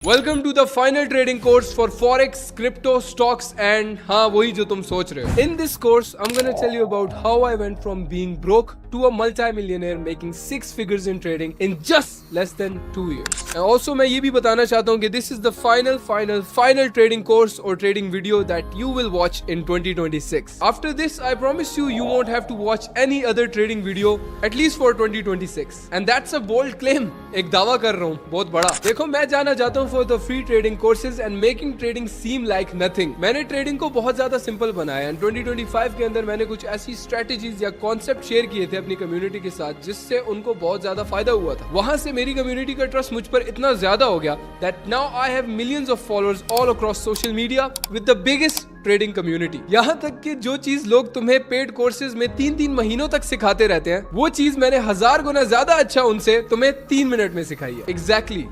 Welcome to the final trading course for forex, crypto, stocks and हाँ वही जो तुम सोच रहे हो। In this course I am gonna tell you about how I went from being broke to a multi-millionaire making 6 figures in trading in just less than 2 years. And also मैं ये भी बताना चाहता हूँ कि this is the final trading course or trading video that you will watch in 2026. After this, I promise you won't have to watch any other trading video at least for 2026. And that's a bold claim. एक दावा कर रहा हूँ बहुत बड़ा। देखो मैं जाना चाहता हूँ for the free trading courses and making trading seem like nothing. मैंने trading को बहुत ज्यादा सिंपल बनाया and 2025 के अंदर मैंने कुछ ऐसी strategies या concept शेयर किए थे अपनी कम्युनिटी के साथ जिससे उनको बहुत ज्यादा फायदा हुआ था। वहां से मेरी कम्युनिटी का ट्रस्ट मुझ पर इतना ज्यादा हो गया that now I have millions of followers all across social media with the biggest trading community. यहाँ तक कि जो चीज लोग तुम्हें पेड कोर्सेज में 3-3 महीनों तक सिखाते रहते हैं वो चीज मैंने 1000 गुना ज्यादा अच्छा उनसे तुम्हें 3 मिनट में सिखाई है। एग्जैक्टली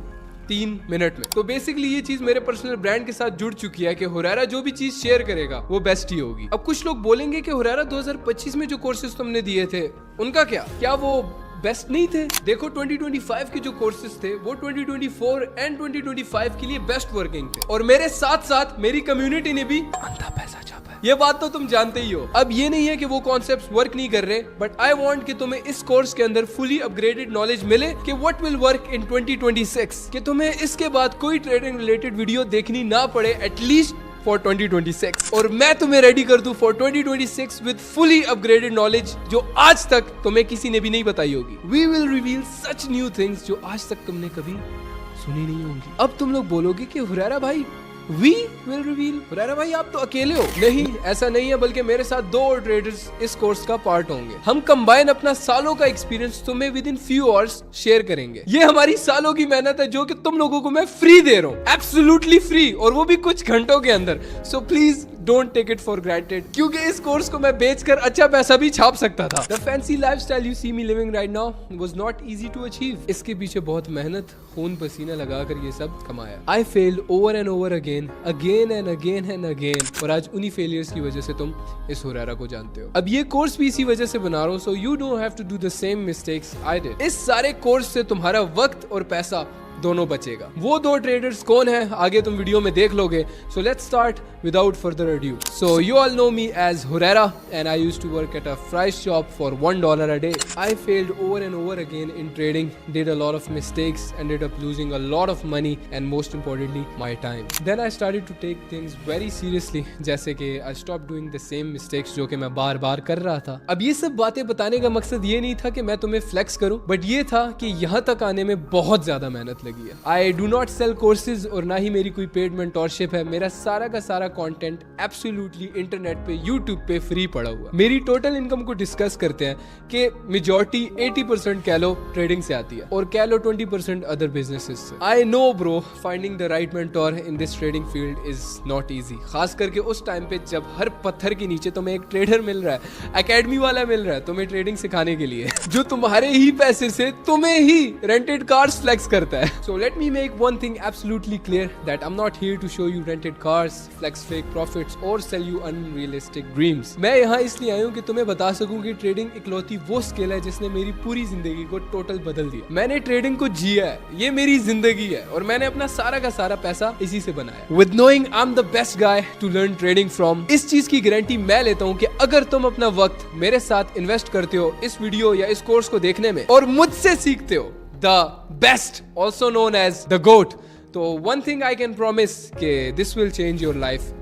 3 मिनट में। तो बेसिकली ये चीज मेरे पर्सनल ब्रांड के साथ जुड़ चुकी है कि हुरैरा जो भी चीज शेयर करेगा वो बेस्ट ही होगी। अब कुछ लोग बोलेंगे कि हुरैरा 2025 में जो कोर्सेज तुमने दिए थे उनका क्या वो बेस्ट नहीं थे? देखो 2025 के जो कोर्सेज थे वो 2024 एंड 2025 के लिए बेस्ट वर्किंग थे और मेरे साथ साथ मेरी कम्युनिटी ने भी अंधा पैसा छापा है। ये बात तो तुम जानते ही हो। अब ये नहीं है कि वो कॉन्सेप्ट्स वर्क नहीं कर रहे, बट आई वांट कि तुम्हें इस कोर्स के अंदर फुली अपग्रेडेड नॉलेज मिले कि व्हाट विल वर्क इन 2026, कि तुम्हें इसके बाद कोई ट्रेडिंग रिलेटेड वीडियो देखनी ना पड़े एटलीस्ट for 2026 और मैं तुम्हें रेडी कर दूं for 2026 with fully upgraded knowledge जो आज तक तुम्हें किसी ने भी नहीं बताई होगी। We will reveal such new things जो आज तक तुमने कभी सुनी नहीं होंगी। अब तुम लोग बोलोगे कि हुरैरा भाई We will reveal, हुरैरा भाई आप तो अकेले हो। नहीं, ऐसा नहीं है, बल्कि मेरे साथ 2 और ट्रेडर्स इस कोर्स का पार्ट होंगे। हम कंबाइन अपना सालों का एक्सपीरियंस तुम्हें with in few hours share करेंगे। ये हमारी सालों की मेहनत है जो कि तुम लोगों को मैं फ्री दे रहा हूँ, एब्सोल्युटली फ्री, और वो भी कुछ घंटों के अंदर। So please don't take it for granted, क्योंकि इस कोर्स को मैं बेचकर अच्छा पैसा भी छाप सकता था। The fancy lifestyle you see me living right now was not easy to achieve. इसके पीछे बहुत मेहनत, खून पसीना लगाकर ये सब कमाया। I failed over and over again and again और आज उन्हीं फेलियर्स की वजह से तुम इस हुरैरा को जानते हो। अब ये कोर्स भी इसी वजह से बना रहा हूँ, so you don't have to do the same mistakes I did. इस सारे कोर्स से तुम्हारा वक्त और पैसा दोनों बचेगा। वो 2 ट्रेडर्स कौन है आगे तुम वीडियो में देख लोगे। So let's start without further adieu. So you all know me as Huraira and I used to work at a fries shop for $1 a day. I failed over and over again in trading, did a lot of mistakes, ended up losing a lot of money and most importantly my time. Then I started to take things very seriously, जैसे कि I stopped doing the same mistakes जो कि मैं बार बार कर रहा था। अब ये सब बातें बताने का मकसद ये नहीं था कि मैं तुम्हें फ्लेक्स करूं, बट ये था कि यहाँ तक आने में बहुत ज्यादा मेहनत लगी है। I do not sell courses और ना ही मेरी कोई पेड मेंटोरशिप है। मेरा सारा का सारा कंटेंट एब्सोल्युटली इंटरनेट पे, यूट्यूब पे फ्री पड़ा हुआ। मेरी टोटल इनकम को डिस्कस करते हैं कि मेजॉरिटी 80% कह लो ट्रेडिंग से आती है और कह लो 20% अदर बिजनेसेस से। I know bro, finding the right mentor in this trading field is not easy, खास करके उस टाइम पे जब हर पत्थर के नीचे तुम्हें एक ट्रेडर मिल रहा है, एकेडमी वाला मिल रहा है तुम्हें ट्रेडिंग सिखाने के लिए, जो तुम्हारे ही पैसे से तुम्हें ही रेंटेड कार्स फ्लेक्स करता है। So let me make one thing absolutely clear that I'm not here to show you rented cars, flex fake profits or sell you unrealistic dreams. मैं यहाँ इसलिए आया हूँ कि तुम्हें बता सकूं कि ट्रेडिंग इकलौती वो स्किल है जिसने मेरी पूरी जिंदगी को टोटल बदल दिया। मैंने ट्रेडिंग को जिया है, ये मेरी जिंदगी है और मैंने अपना सारा का सारा पैसा इसी से बनाया। With knowing I'm the best guy to learn trading from, इस चीज की गारंटी मैं लेता हूँ कि अगर तुम अपना वक्त मेरे साथ इन्वेस्ट करते हो इस वीडियो या इस कोर्स को देखने में और मुझसे सीखते हो the best, also known as the GOAT, तो one thing I can promise कि this will change your life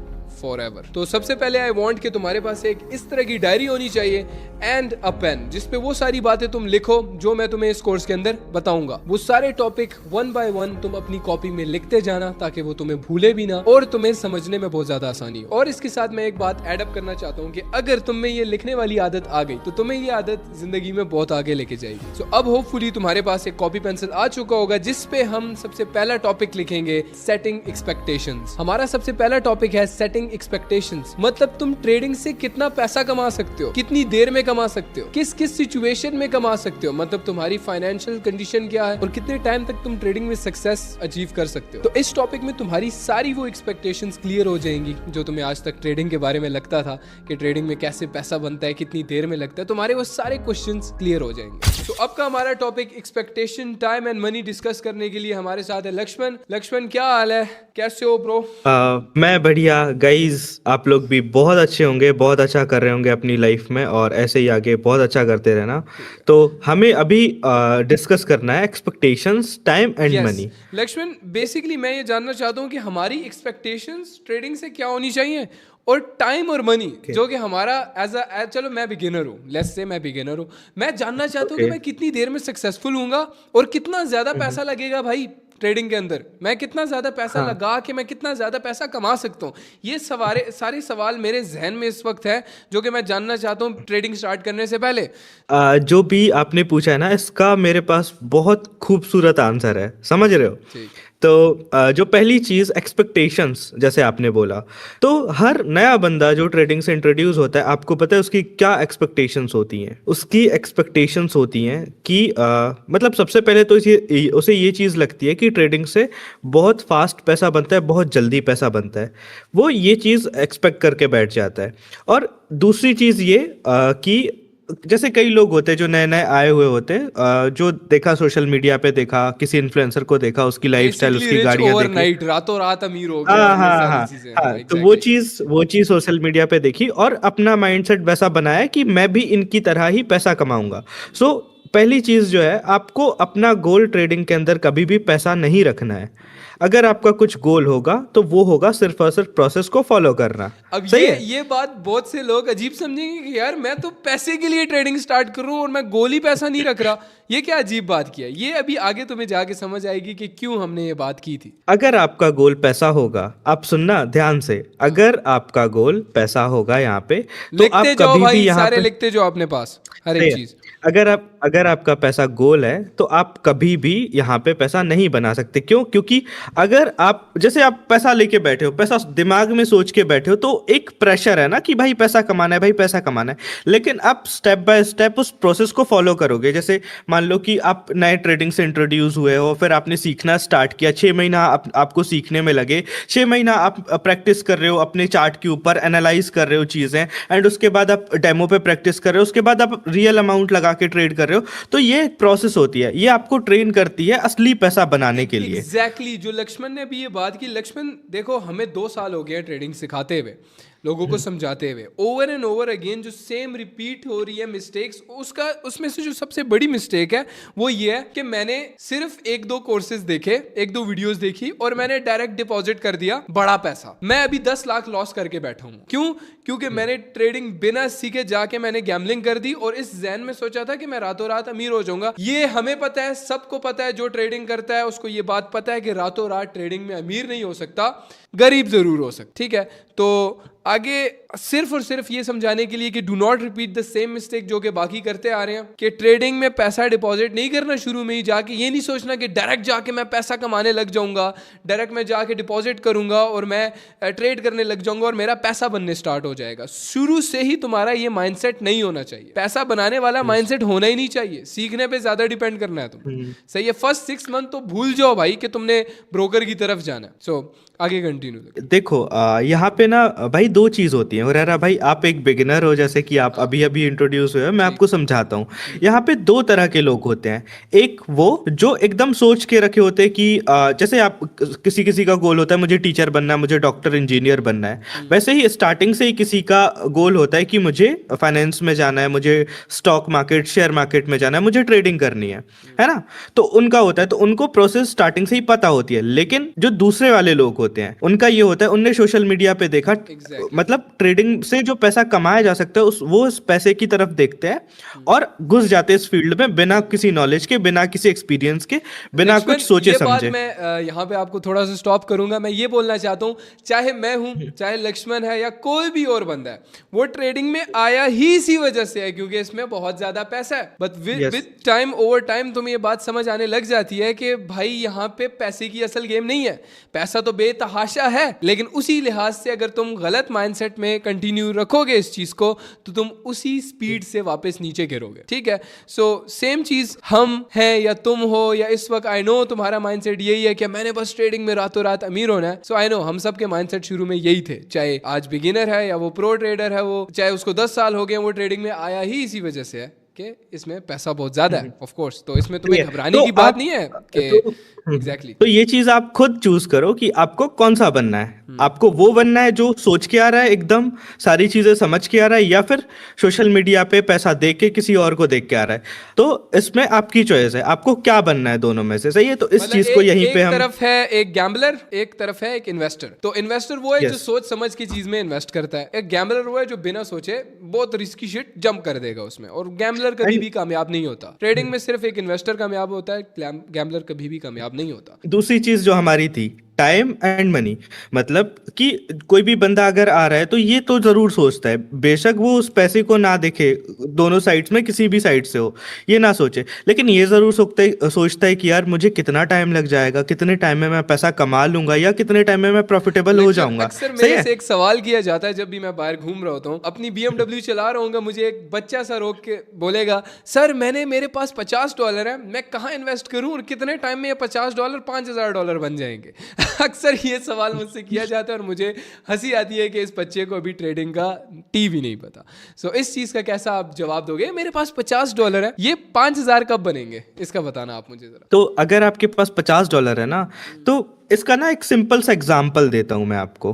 forever. तो सबसे पहले आई वांट कि तुम्हारे पास एक इस तरह की डायरी होनी चाहिए एंड अ पेन जिसपे वो सारी बातें तुम लिखो जो मैं तुम्हें इस कोर्स के अंदर बताऊंगा। वो सारे टॉपिक 1 by 1 तुम अपनी कॉपी में लिखते जाना ताकि वो तुम्हें भूले भी ना और तुम्हें समझने में बहुत ज्यादा आसानी हो। और इसके साथ मैं एक बात ऐड अप करना चाहता हूँ कि अगर तुम में ये लिखने वाली आदत आ गई तो तुम्हें ये आदत जिंदगी में बहुत आगे लेके जाएगी। सो अब होपफुली तुम्हारे पास एक कॉपी पेंसिल आ चुका होगा जिसपे हम सबसे पहला टॉपिक लिखेंगे सेटिंग एक्सपेक्टेशंस। हमारा सबसे पहला टॉपिक है सेटिंग एक्सपेक्टेशंस, मतलब तुम ट्रेडिंग से कितना पैसा कमा सकते हो, कितनी देर में कमा सकते हो, किस किस सिचुएशन में कमा सकते हो, मतलब तुम्हारी फाइनेंशियल कंडीशन क्या है और कितने टाइम तक तुम ट्रेडिंग में सक्सेस अचीव कर सकते हो। तो इस टॉपिक में तुम्हारी सारी वो एक्सपेक्टेशंस क्लियर हो जाएंगी जो तुम्हें आज तक ट्रेडिंग के बारे में लगता था कि ट्रेडिंग में कैसे पैसा बनता है, कितनी देर में लगता है, तुम्हारे वो सारे क्वेश्चंस क्लियर हो जाएंगे। तो अब का हमारा topic expectation, time and money discuss करने के लिए हमारे साथ है लक्ष्मण। लक्ष्मण क्या हाल है, कैसे हो ब्रो? मैं बढ़िया गाइज, आप लोग भी बहुत अच्छे होंगे, बहुत अच्छा कर रहे होंगे अपनी लाइफ में और ऐसे ही आगे बहुत अच्छा करते रहना। तो हमें अभी डिस्कस करना है expectations, time and money. Laxman, basically मैं ये जानना चाहता हूँ कि हमारी एक्सपेक्टेशंस ट्रेडिंग से क्या होनी चाहिए और टाइम और मनी जो कि हमारा चलो मैं बिगिनर हूँ, लेट्स से मैं बिगिनर हूँ, मैं जानना चाहता हूँ कि मैं कितनी देर में सक्सेसफुल हूँगा और कितना ज्यादा पैसा लगेगा भाई ट्रेडिंग के अंदर, मैं कितना ज्यादा पैसा लगा के मैं कितना ज्यादा पैसा कमा सकता हूँ। ये सारे सवाल मेरे जहन में इस वक्त है जो कि मैं जानना चाहता हूँ ट्रेडिंग स्टार्ट करने से पहले। जो भी आपने पूछा है ना, इसका मेरे पास बहुत खूबसूरत आंसर है, समझ रहे हो? ठीक। तो जो पहली चीज एक्सपेक्टेशंस, जैसे आपने बोला, तो हर नया बंदा जो ट्रेडिंग से इंट्रोड्यूस होता है, आपको पता है उसकी क्या एक्सपेक्टेशंस होती हैं? उसकी एक्सपेक्टेशंस होती हैं कि मतलब सबसे पहले तो उसे ये चीज़ लगती है कि ट्रेडिंग से बहुत फास्ट पैसा बनता है, बहुत जल्दी पैसा बनता है। वो ये चीज़ एक्सपेक्ट करके बैठ जाता है। और दूसरी चीज़ ये कि जैसे कई लोग होते हैं जो नए नए आए हुए होते हैं, जो देखा सोशल मीडिया पे, देखा किसी इन्फ्लुएंसर को, देखा उसकी लाइफस्टाइल, उसकी गाड़ियां देखी, ओवरनाइट रातों रात अमीर हो गया, हाँ ये हाँ सारी हाँ चीजें। हाँ, हाँ, तो exactly। वो चीज सोशल मीडिया पे देखी और अपना माइंडसेट वैसा बनाया कि मैं भी इनकी तरह ही पैसा कमाऊंगा। सो पहली चीज जो है, आपको अपना गोल ट्रेडिंग के अंदर कभी भी पैसा नहीं रखना है। अगर आपका कुछ गोल होगा तो वो होगा सिर्फ और सिर्फ प्रोसेस को फॉलो करना। अब सही है? ये बात बहुत से लोग अजीब समझेंगे कि यार मैं तो पैसे के लिए ट्रेडिंग स्टार्ट कर रहा हूँ और मैं गोल ही पैसा नहीं रख रहा। ये क्या अजीब बात किया? ये अभी आगे तुम्हें जाके समझ आएगी कि क्यों हमने ये बात की थी। अगर आपका गोल पैसा होगा, आप सुनना ध्यान से, अगर आपका गोल पैसा होगा यहाँ पे, तो आप लिखते जाओ कभी भी भाई, यहाँ सारे पे, लिखते जाओ अपने पास हर सही एक है। चीज। अगर आपका पैसा गोल है तो आप कभी भी यहाँ पे पैसा नहीं बना सकते। क्यों? क्योंकि अगर आप, जैसे आप पैसा लेके बैठे हो, पैसा दिमाग में सोच के बैठे हो, तो एक प्रेशर है ना कि भाई पैसा कमाना है, भाई पैसा कमाना है। लेकिन आप स्टेप बाय स्टेप उस प्रोसेस को फॉलो करोगे। जैसे मान लो कि आप नए ट्रेडिंग से इंट्रोड्यूस हुए हो, फिर आपने सीखना स्टार्ट किया, 6 महीना आपको सीखने में लगे, 6 महीना आप प्रैक्टिस कर रहे हो अपने चार्ट के ऊपर, एनालाइज कर रहे हो चीजें, एंड उसके बाद आप डेमो पे प्रैक्टिस कर रहे हो, उसके बाद आप रियल अमाउंट लगा के ट्रेड कर रहे हो। तो ये एक प्रोसेस होती है, ये आपको ट्रेन करती है असली पैसा बनाने के लिए। एग्जैक्टली जो लक्ष्मण ने भी ये बात की। लक्ष्मण देखो, हमें 2 साल हो गए ट्रेडिंग सिखाते हुए, लोगों को समझाते हुए, ओवर एंड ओवर अगेन जो सेम रिपीट हो रही है मिस्टेक्स। उसमें से जो सबसे बड़ी मिस्टेक है वो ये है कि मैंने सिर्फ 1-2 कोर्सेज देखे, 1-2 वीडियोस देखी और मैंने डायरेक्ट डिपॉजिट कर दिया बड़ा पैसा। मैं अभी 10 लाख लॉस करके बैठा हूँ। क्यों? क्योंकि मैंने ट्रेडिंग बिना सीखे जाके मैंने गैम्बलिंग कर दी और इस जहन में सोचा था कि मैं रातों रात अमीर हो जाऊंगा। ये हमें पता है, सबको पता है, जो ट्रेडिंग करता है उसको ये बात पता है कि रातों रात ट्रेडिंग में अमीर नहीं हो सकता, गरीब जरूर हो सकता। ठीक है, तो आगे सिर्फ और सिर्फ ये समझाने के लिए कि do not repeat the same mistake जो कि बाकी करते आ रहे हैं, कि ट्रेडिंग में पैसा डिपॉजिट नहीं करना शुरू में ही जाके, ये नहीं सोचना कि डायरेक्ट जाके मैं पैसा कमाने लग जाऊंगा, डायरेक्ट मैं जाके डिपॉजिट करूंगा और मैं ट्रेड करने लग जाऊंगा और मेरा पैसा बनने स्टार्ट हो जाएगा। शुरू से ही तुम्हारा ये माइंडसेट नहीं होना चाहिए। पैसा बनाने वाला माइंडसेट होना ही नहीं चाहिए, सीखने पे ज्यादा डिपेंड करना है तुम। सही है, फर्स्ट 6 मंथ तो भूल जाओ भाई कि तुमने ब्रोकर की तरफ जाना है। सो आगे कंटिन्यू। देखो यहाँ पे ना भाई 2 चीज होती हैं। और भाई आप एक बिगिनर हो, जैसे कि आप अभी अभी इंट्रोड्यूस हुए हो, मैं आपको समझाता हूँ। यहाँ पे 2 तरह के लोग होते हैं। एक वो जो एकदम सोच के रखे होते हैं कि जैसे आप, किसी का गोल होता है मुझे टीचर बनना है, मुझे डॉक्टर इंजीनियर बनना है। वैसे ही स्टार्टिंग से ही किसी का गोल होता है कि मुझे फाइनेंस में जाना है, मुझे स्टॉक मार्केट, शेयर मार्केट में जाना है, मुझे ट्रेडिंग करनी है ना? तो उनका होता है, तो उनको प्रोसेस स्टार्टिंग से ही पता होती है। लेकिन जो दूसरे वाले लोग होते हैं, उनका ये होता है, उनने सोशल मीडिया पे देखा, मतलब ट्रेडिंग से जो पैसा कमाया जा सकता है उस पैसे की तरफ देखते हैं और घुस जाते हैं इस फील्ड में बिना किसी नॉलेज के, बिना किसी एक्सपीरियंस के, बिना लक्ष्मण, कुछ सोचे ये बात समझे। मैं यहाँ पे आपको थोड़ा सा स्टॉप करूंगा। मैं ये बोलना चाहता हूँ, चाहे मैं हूँ, चाहे लक्ष्मण है या कोई भी और बंदा है, वो ट्रेडिंग में आया ही इसी वजह से है क्योंकि इसमें बहुत ज्यादा पैसा है। But with time, over time तुम्हें ये बात समझ आने लग जाती है कि भाई यहाँ पे पैसे की असल गेम नहीं है। पैसा तो बेतहाशा है, लेकिन उसी लिहाज से अगर तुम गलत माइंडसेट में कंटिन्यू रखोगे इस चीज को तो तुम उसी स्पीड से वापस नीचे गिरोगे। ठीक है, सो सेम चीज हम हैं या तुम हो या इस वक्त, आई नो तुम्हारा माइंडसेट यही है कि मैंने बस ट्रेडिंग में रातों रात अमीर होना है। सो आई नो हम सब के माइंडसेट शुरू में यही थे, चाहे आज बिगिनर है या वो प्रो ट्रेडर है, वो चाहे उसको 10 साल हो गए, वो ट्रेडिंग में आया ही इसी वजह से है कि इसमें पैसा बहुत ज्यादा है। ऑफ कोर्स, तो इसमें तुम्हें घबराने तो की बात आप नहीं है कि एग्जैक्टली तो ये चीज आप खुद चूज करो कि आपको कौन सा बनना है। आपको वो बनना है जो सोच के आ रहा है, एकदम सारी चीजें समझ के आ रहा है, या फिर सोशल मीडिया पे पैसा देख के किसी और को देख के आ रहा है। तो इसमें आपकी चॉइस है, आपको क्या बनना है दोनों में से। सही है, तो इस चीज को यहीं पे एक हम तरफ है एक गैम्बलर, एक तरफ है एक इन्वेस्टर। तो इन्वेस्टर वो है जो Yes. सोच समझ की चीज में इन्वेस्ट करता है, एक गैम्बलर वो है जो बिना सोचे बहुत रिस्की शिट जंप कर देगा उसमें, और गैम्बलर कभी भी कामयाब नहीं होता। ट्रेडिंग में सिर्फ एक इन्वेस्टर कामयाब होता है, गैम्बलर कभी भी कामयाब नहीं होता। दूसरी चीज जो हमारी थी, टाइम एंड मनी। मतलब कि कोई भी बंदा अगर आ रहा है तो ये तो जरूर सोचता है, बेशक वो उस पैसे को ना देखे, दोनों साइड्स में किसी भी साइड से हो, ये ना सोचे, लेकिन ये जरूर सोचता है कि यार मुझे कितना टाइम लग जाएगा, कितने टाइम में मैं पैसा कमा लूंगा, या कितने टाइम में मैं प्रॉफिटेबल हो जाऊंगा। अक्सर सही मेरे है? से एक सवाल किया जाता है जब भी मैं बाहर घूम रहा होता हूँ, अपनी BMW चला रहा हूँ, मुझे एक बच्चा सा रोक के बोलेगा, सर मेरे पास $50 है, मैं कहाँ इन्वेस्ट करूँ और कितने टाइम में ये $50 $5000 बन जाएंगे। अक्सर ये सवाल मुझसे किया जाता है और मुझे हंसी आती है कि इस बच्चे को अभी ट्रेडिंग का टी भी नहीं पता। सो इस चीज का कैसा आप जवाब दोगे? मेरे पास $50 है, ये 5000 कब बनेंगे, इसका बताना आप मुझे जरा। तो अगर आपके पास $50 है ना, तो इसका ना एक सिंपल सा एग्जांपल देता हूं मैं आपको।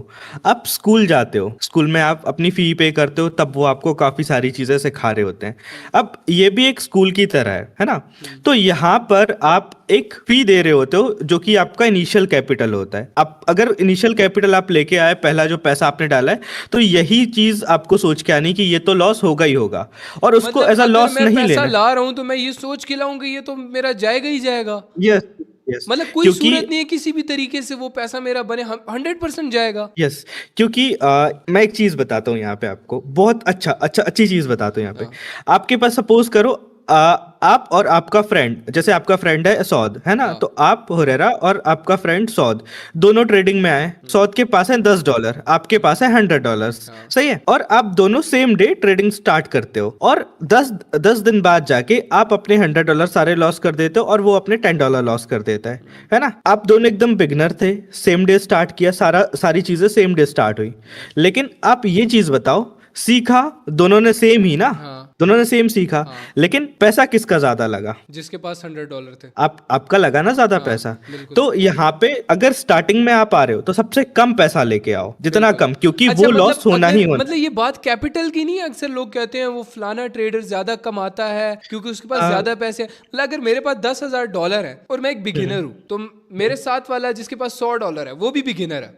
आप स्कूल जाते हो, स्कूल में आप अपनी फी पे करते हो, तब वो आपको काफी सारी चीजें सिखा रहे होते हैं। अब ये भी एक स्कूल की तरह है ना? तो यहाँ पर आप एक फी दे रहे होते हो जो कि आपका इनिशियल कैपिटल होता है। आप अगर इनिशियल कैपिटल आप लेके आए, पहला जो पैसा आपने डाला है, तो यही चीज आपको सोच के आनी कि ये तो लॉस होगा ही होगा, और उसको एज अ लॉस नहीं पैसा लेना। ला रहा हूं तो मैं ये सोच के लाऊंगा ये तो मेरा जाएगा ही जाएगा। यस, यस, मतलब कोई सूरत नहीं है किसी भी तरीके से वो पैसा मेरा बने, 100% जाएगा। यस, क्योंकि मैं एक चीज बताता हूँ यहाँ पे आपको, बहुत अच्छी चीज बताता हूँ यहाँ पे। आपके पास सपोज करो आप और आपका फ्रेंड, जैसे आपका फ्रेंड है सौद, है ना? तो आप हुरैरा और आपका फ्रेंड सौद दोनों ट्रेडिंग में आए। सौद के पास है $10, आपके पास है $100। सही है? और आप दोनों सेम डे ट्रेडिंग स्टार्ट करते हो, और 10 दिन बाद जाके आप अपने $100 सारे लॉस कर देते हो और वो अपने $10 लॉस कर देता है ना? आप दोनों एकदम बिगनर थे, सेम डे स्टार्ट किया, सारी चीजें सेम डे स्टार्ट हुई, लेकिन आप ये चीज बताओ, सीखा दोनों ने सेम ही ना? दोनों ने सेम सीखा, लेकिन पैसा किसका ज्यादा लगा? जिसके पास $100 थे। आपका लगा ना ज्यादा पैसा। तो यहाँ पे अगर स्टार्टिंग में आप आ रहे हो तो सबसे कम पैसा लेके आओ, जितना कम, क्योंकि अच्छा, वो लॉस होना ही होना। मतलब ये बात कैपिटल की नहीं है। अक्सर लोग कहते हैं वो फलाना ट्रेडर ज्यादा कमाता है क्योंकि उसके पास ज्यादा पैसे हैं। मतलब अगर मेरे पास $10,000 है और मैं एक बिगिनर हूँ, तो मेरे साथ वाला जिसके पास $100 है वो भी बिगिनर है,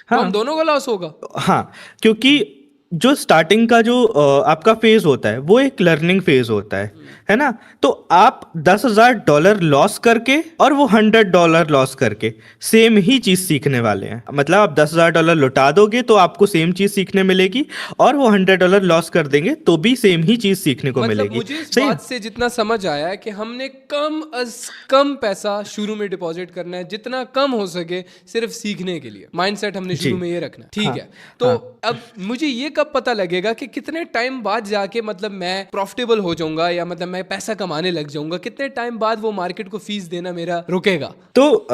तो हम दोनों का लॉस होगा। हाँ, क्योंकि जो स्टार्टिंग का जो आपका फेज होता है वो एक लर्निंग फेज होता है ना? तो आप $10,000 लॉस करके और वो $100 लॉस करके सेम ही चीज सीखने वाले हैं। मतलब आप $10,000 लुटा दोगे तो आपको सेम चीज सीखने मिलेगी, और वो $100 लॉस कर देंगे तो भी सेम ही चीज सीखने को मिलेगी। मुझे इस बात से जितना समझ आया है कि हमने कम अज कम पैसा शुरू में डिपॉजिट करना है, जितना कम हो सके, सिर्फ सीखने के लिए। माइंडसेट हमने शुरू में ये रखना है। ठीक है, तो अब मुझे ये कब पता लगेगा कि कितने टाइम बाद जाके मतलब मैं प्रॉफिटेबल हो जाऊंगा या मतलब मैं पैसा कमाने लग जाऊंगा? कितने टाइम बाद वो मार्केट को फीस देना मेरा रुकेगा? तो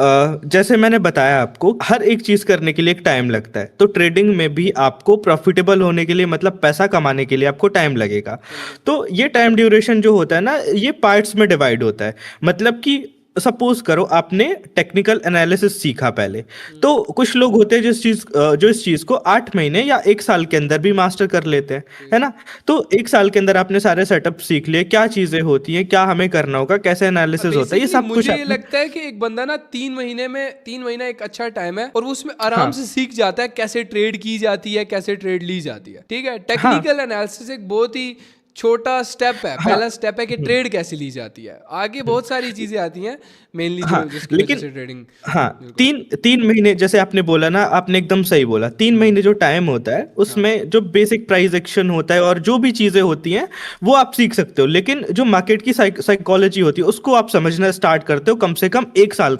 जैसे मैंने बताया आपको, हर एक चीज करने के लिए एक टाइम लगता है। तो ट्रेडिंग में भी आपको प्रॉफिटेबल होने के लिए, मतलब पैसा कमाने के लिए आपको टाइम लगेगा। तो ये टाइम ड्यूरेशन जो होता है ना, ये पार्ट्स में डिवाइड होता है। मतलब कि सपोज करो आपने टेक्निकल एनालिसिस सीखा पहले, तो कुछ लोग होते हैं जो इस चीज को 8 महीने या 1 साल के अंदर भी मास्टर कर लेते हैं, है ना। तो 1 साल के अंदर आपने सारे सेटअप सीख लिए, क्या चीजें होती हैं, क्या हमें करना होगा, कैसे एनालिसिस होता है, ये सब कुछ मुझे ये आपने। लगता है कि एक बंदा ना 3 महीना एक अच्छा टाइम है और वो उसमें आराम से सीख जाता है कैसे ट्रेड की जाती है, कैसे ट्रेड ली जाती है। ठीक है, टेक्निकल एनालिसिस एक बहुत ही छोटा स्टेप है, पहला स्टेप है कि ट्रेड कैसे ली जाती है। आगे बहुत सारी चीजें आती हैं मेनली जो जिसकी वजह से ट्रेडिंग। हाँ, 3 महीने जैसे आपने बोला ना, आपने एकदम सही बोला। 3 महीने जो टाइम होता है उसमें जो बेसिक प्राइस एक्शन होता है और जो भी चीजें होती हैं वो आप सीख सकते हो, लेकिन जो मार्केट की साइकोलॉजी होती है उसको आप समझना स्टार्ट करते हो कम से कम 1 साल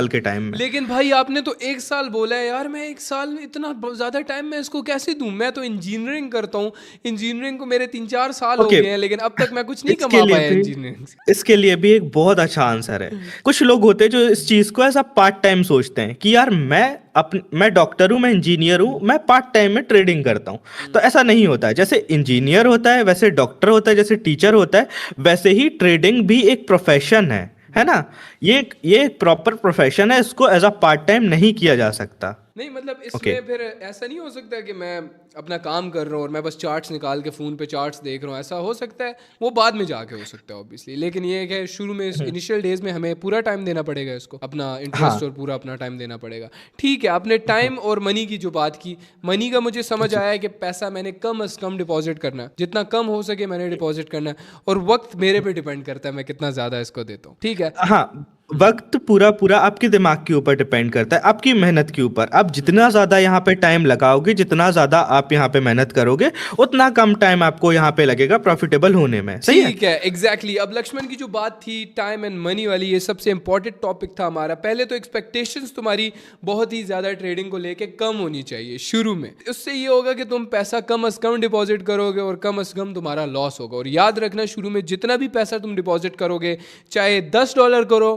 के टाइम में। लेकिन भाई आपने तो 1 साल बोला है यार, मैं 1 साल में इतना ज्यादा टाइम मैं इसको कैसे दूं? मैं तो इंजीनियरिंग करता हूँ, इंजीनियरिंग को मेरे 3-4 साल हो ओके, गए हैं, लेकिन अब तक मैं कुछ नहीं इसके कमा लिए पाया भी इंजीनियरिंग से। इसके लिए भी एक बहुत अच्छा आंसर है। कुछ लोग होते हैं जो इस चीज को ऐसा पार्ट टाइम सोचते हैं कि यार मैं डॉक्टर हूं, मैं इंजीनियर हूं, मैं पार्ट टाइम में ट्रेडिंग करता हूं। तो ऐसा नहीं होता है। जैसे इंजीनियर होता है, वैसे डॉक्टर होता है, जैसे टीचर होता है, वैसे ही ट्रेडिंग भी एक प्रोफेशन है ना। ये एक प्रॉपर प्रोफेशन है, इसको एज अ पार्ट टाइम नहीं किया जा सकता। नहीं मतलब ओके। इसमें फिर ऐसा नहीं हो सकता कि मैं अपना काम कर रहा हूँ और मैं बस चार्ट्स निकाल के फ़ोन पे चार्ट्स देख रहा हूँ, ऐसा हो सकता है? वो बाद में जाके हो सकता है ऑब्वियसली, लेकिन ये है कि शुरू में इनिशियल डेज में हमें पूरा टाइम देना पड़ेगा इसको, अपना इंटरेस्ट और पूरा अपना टाइम देना पड़ेगा। ठीक है, आपने टाइम और मनी की जो बात की, मनी का मुझे समझ आया है कि पैसा मैंने कम अज़ कम डिपॉजिट करना है, जितना कम हो सके मैंने डिपॉजिट करना है, और वक्त मेरे पे डिपेंड करता है मैं कितना ज़्यादा इसको देता हूँ। ठीक है, हाँ, वक्त पूरा आपके दिमाग के ऊपर डिपेंड करता है, आपकी मेहनत के ऊपर। आप जितना ज्यादा यहाँ पे टाइम लगाओगे, जितना ज्यादा आप यहाँ पे मेहनत करोगे, उतना कम टाइम आपको यहाँ पे लगेगा प्रॉफिटेबल होने में। सही है। ठीक है, एग्जैक्टली। अब लक्ष्मण की जो बात थी टाइम एंड मनी वाली, ये सबसे इंपॉर्टेंट टॉपिक था हमारा। पहले तो एक्सपेक्टेशंस तुम्हारी बहुत ही ज़्यादा ट्रेडिंग को लेके कम होनी चाहिए शुरू में। उससे ये होगा कि तुम पैसा कम अज़ कम डिपॉजिट करोगे और कम अज़ कम तुम्हारा लॉस होगा। और याद रखना, शुरू में जितना भी पैसा तुम डिपॉजिट करोगे, चाहे $10 करो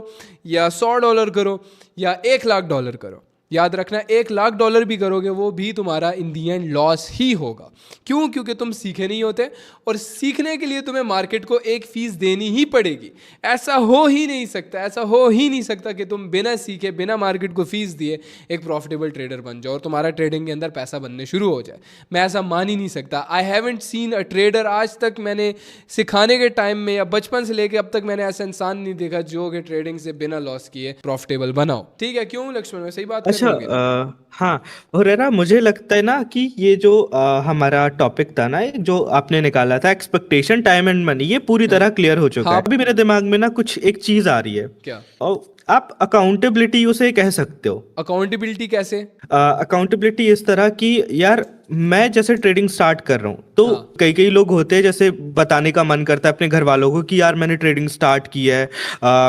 या $100 करो या $1,00,000 करो, याद रखना $1,00,000 भी करोगे वो भी तुम्हारा इन दी एंड लॉस ही होगा। क्यों? क्योंकि तुम सीखे नहीं होते, और सीखने के लिए तुम्हें मार्केट को एक फीस देनी ही पड़ेगी। ऐसा हो ही नहीं सकता कि तुम बिना सीखे, बिना मार्केट को फीस दिए एक प्रॉफिटेबल ट्रेडर बन जाओ और तुम्हारा ट्रेडिंग के अंदर पैसा बनने शुरू हो जाए। मैं ऐसा मान ही नहीं सकता। I haven't seen a trader, आज तक मैंने सिखाने के टाइम में या बचपन से लेके अब तक मैंने ऐसा इंसान नहीं देखा जो कि ट्रेडिंग से बिना लॉस किए प्रॉफिटेबल बनाओ। ठीक है, क्यों लक्ष्मण? मैं सही बात कर अच्छा, रहा हूँ ना? हाँ, और है ना, मुझे लगता है ना कि ये जो हमारा टॉपिक था ना, ये जो आपने निकाला था, एक्सपेक्टेशन, टाइम एंड मनी, ये पूरी तरह क्लियर हो चुका हाँ। है। अभी मेरे दिमाग में ना कुछ एक चीज आ रही है, क्या? और आप अकाउंटेबिलिटी उसे कह सकते हो। अकाउंटेबिलिटी कैसे? अकाउंटेबिलिटी इस तरह की, यार मैं जैसे ट्रेडिंग स्टार्ट कर रहा हूँ तो हाँ। कई लोग होते हैं जैसे बताने का मन करता है अपने घर वालों को कि यार मैंने ट्रेडिंग स्टार्ट की है,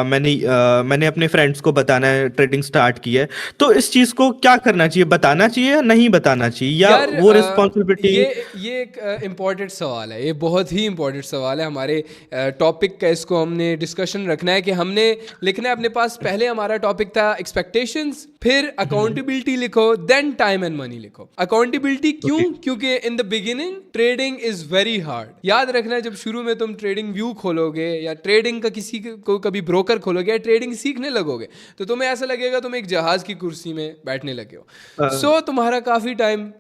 मैंने अपने फ्रेंड्स को बताना है ट्रेडिंग स्टार्ट की है। तो इस चीज को क्या करना चाहिए, बताना चाहिए या नहीं बताना चाहिए, या यार वो रिस्पॉन्सिबिलिटी? ये एक इम्पॉर्टेंट सवाल है, ये बहुत ही इम्पॉर्टेंट सवाल है हमारे टॉपिक का। इसको हमने डिस्कशन रखना है कि हमने लिखना है अपने पास। पहले हमारा टॉपिक था एक्सपेक्टेशंस, फिर अकाउंटेबिलिटी लिखो, देन टाइम एंड मनी लिखो। अकाउंटेबिलिटी क्यों? क्योंकि in the beginning trading is very hard. याद रखना, जब शुरू में तुम ट्रेडिंग व्यू खोलोगे या ट्रेडिंग का किसी को कभी ब्रोकर खोलोगे या ट्रेडिंग सीखने लगोगे, तो तुम्हें ऐसा लगेगा तुम एक जहाज की कुर्सी में बैठने लगे हो। सो तुम्हारा काफी टाइम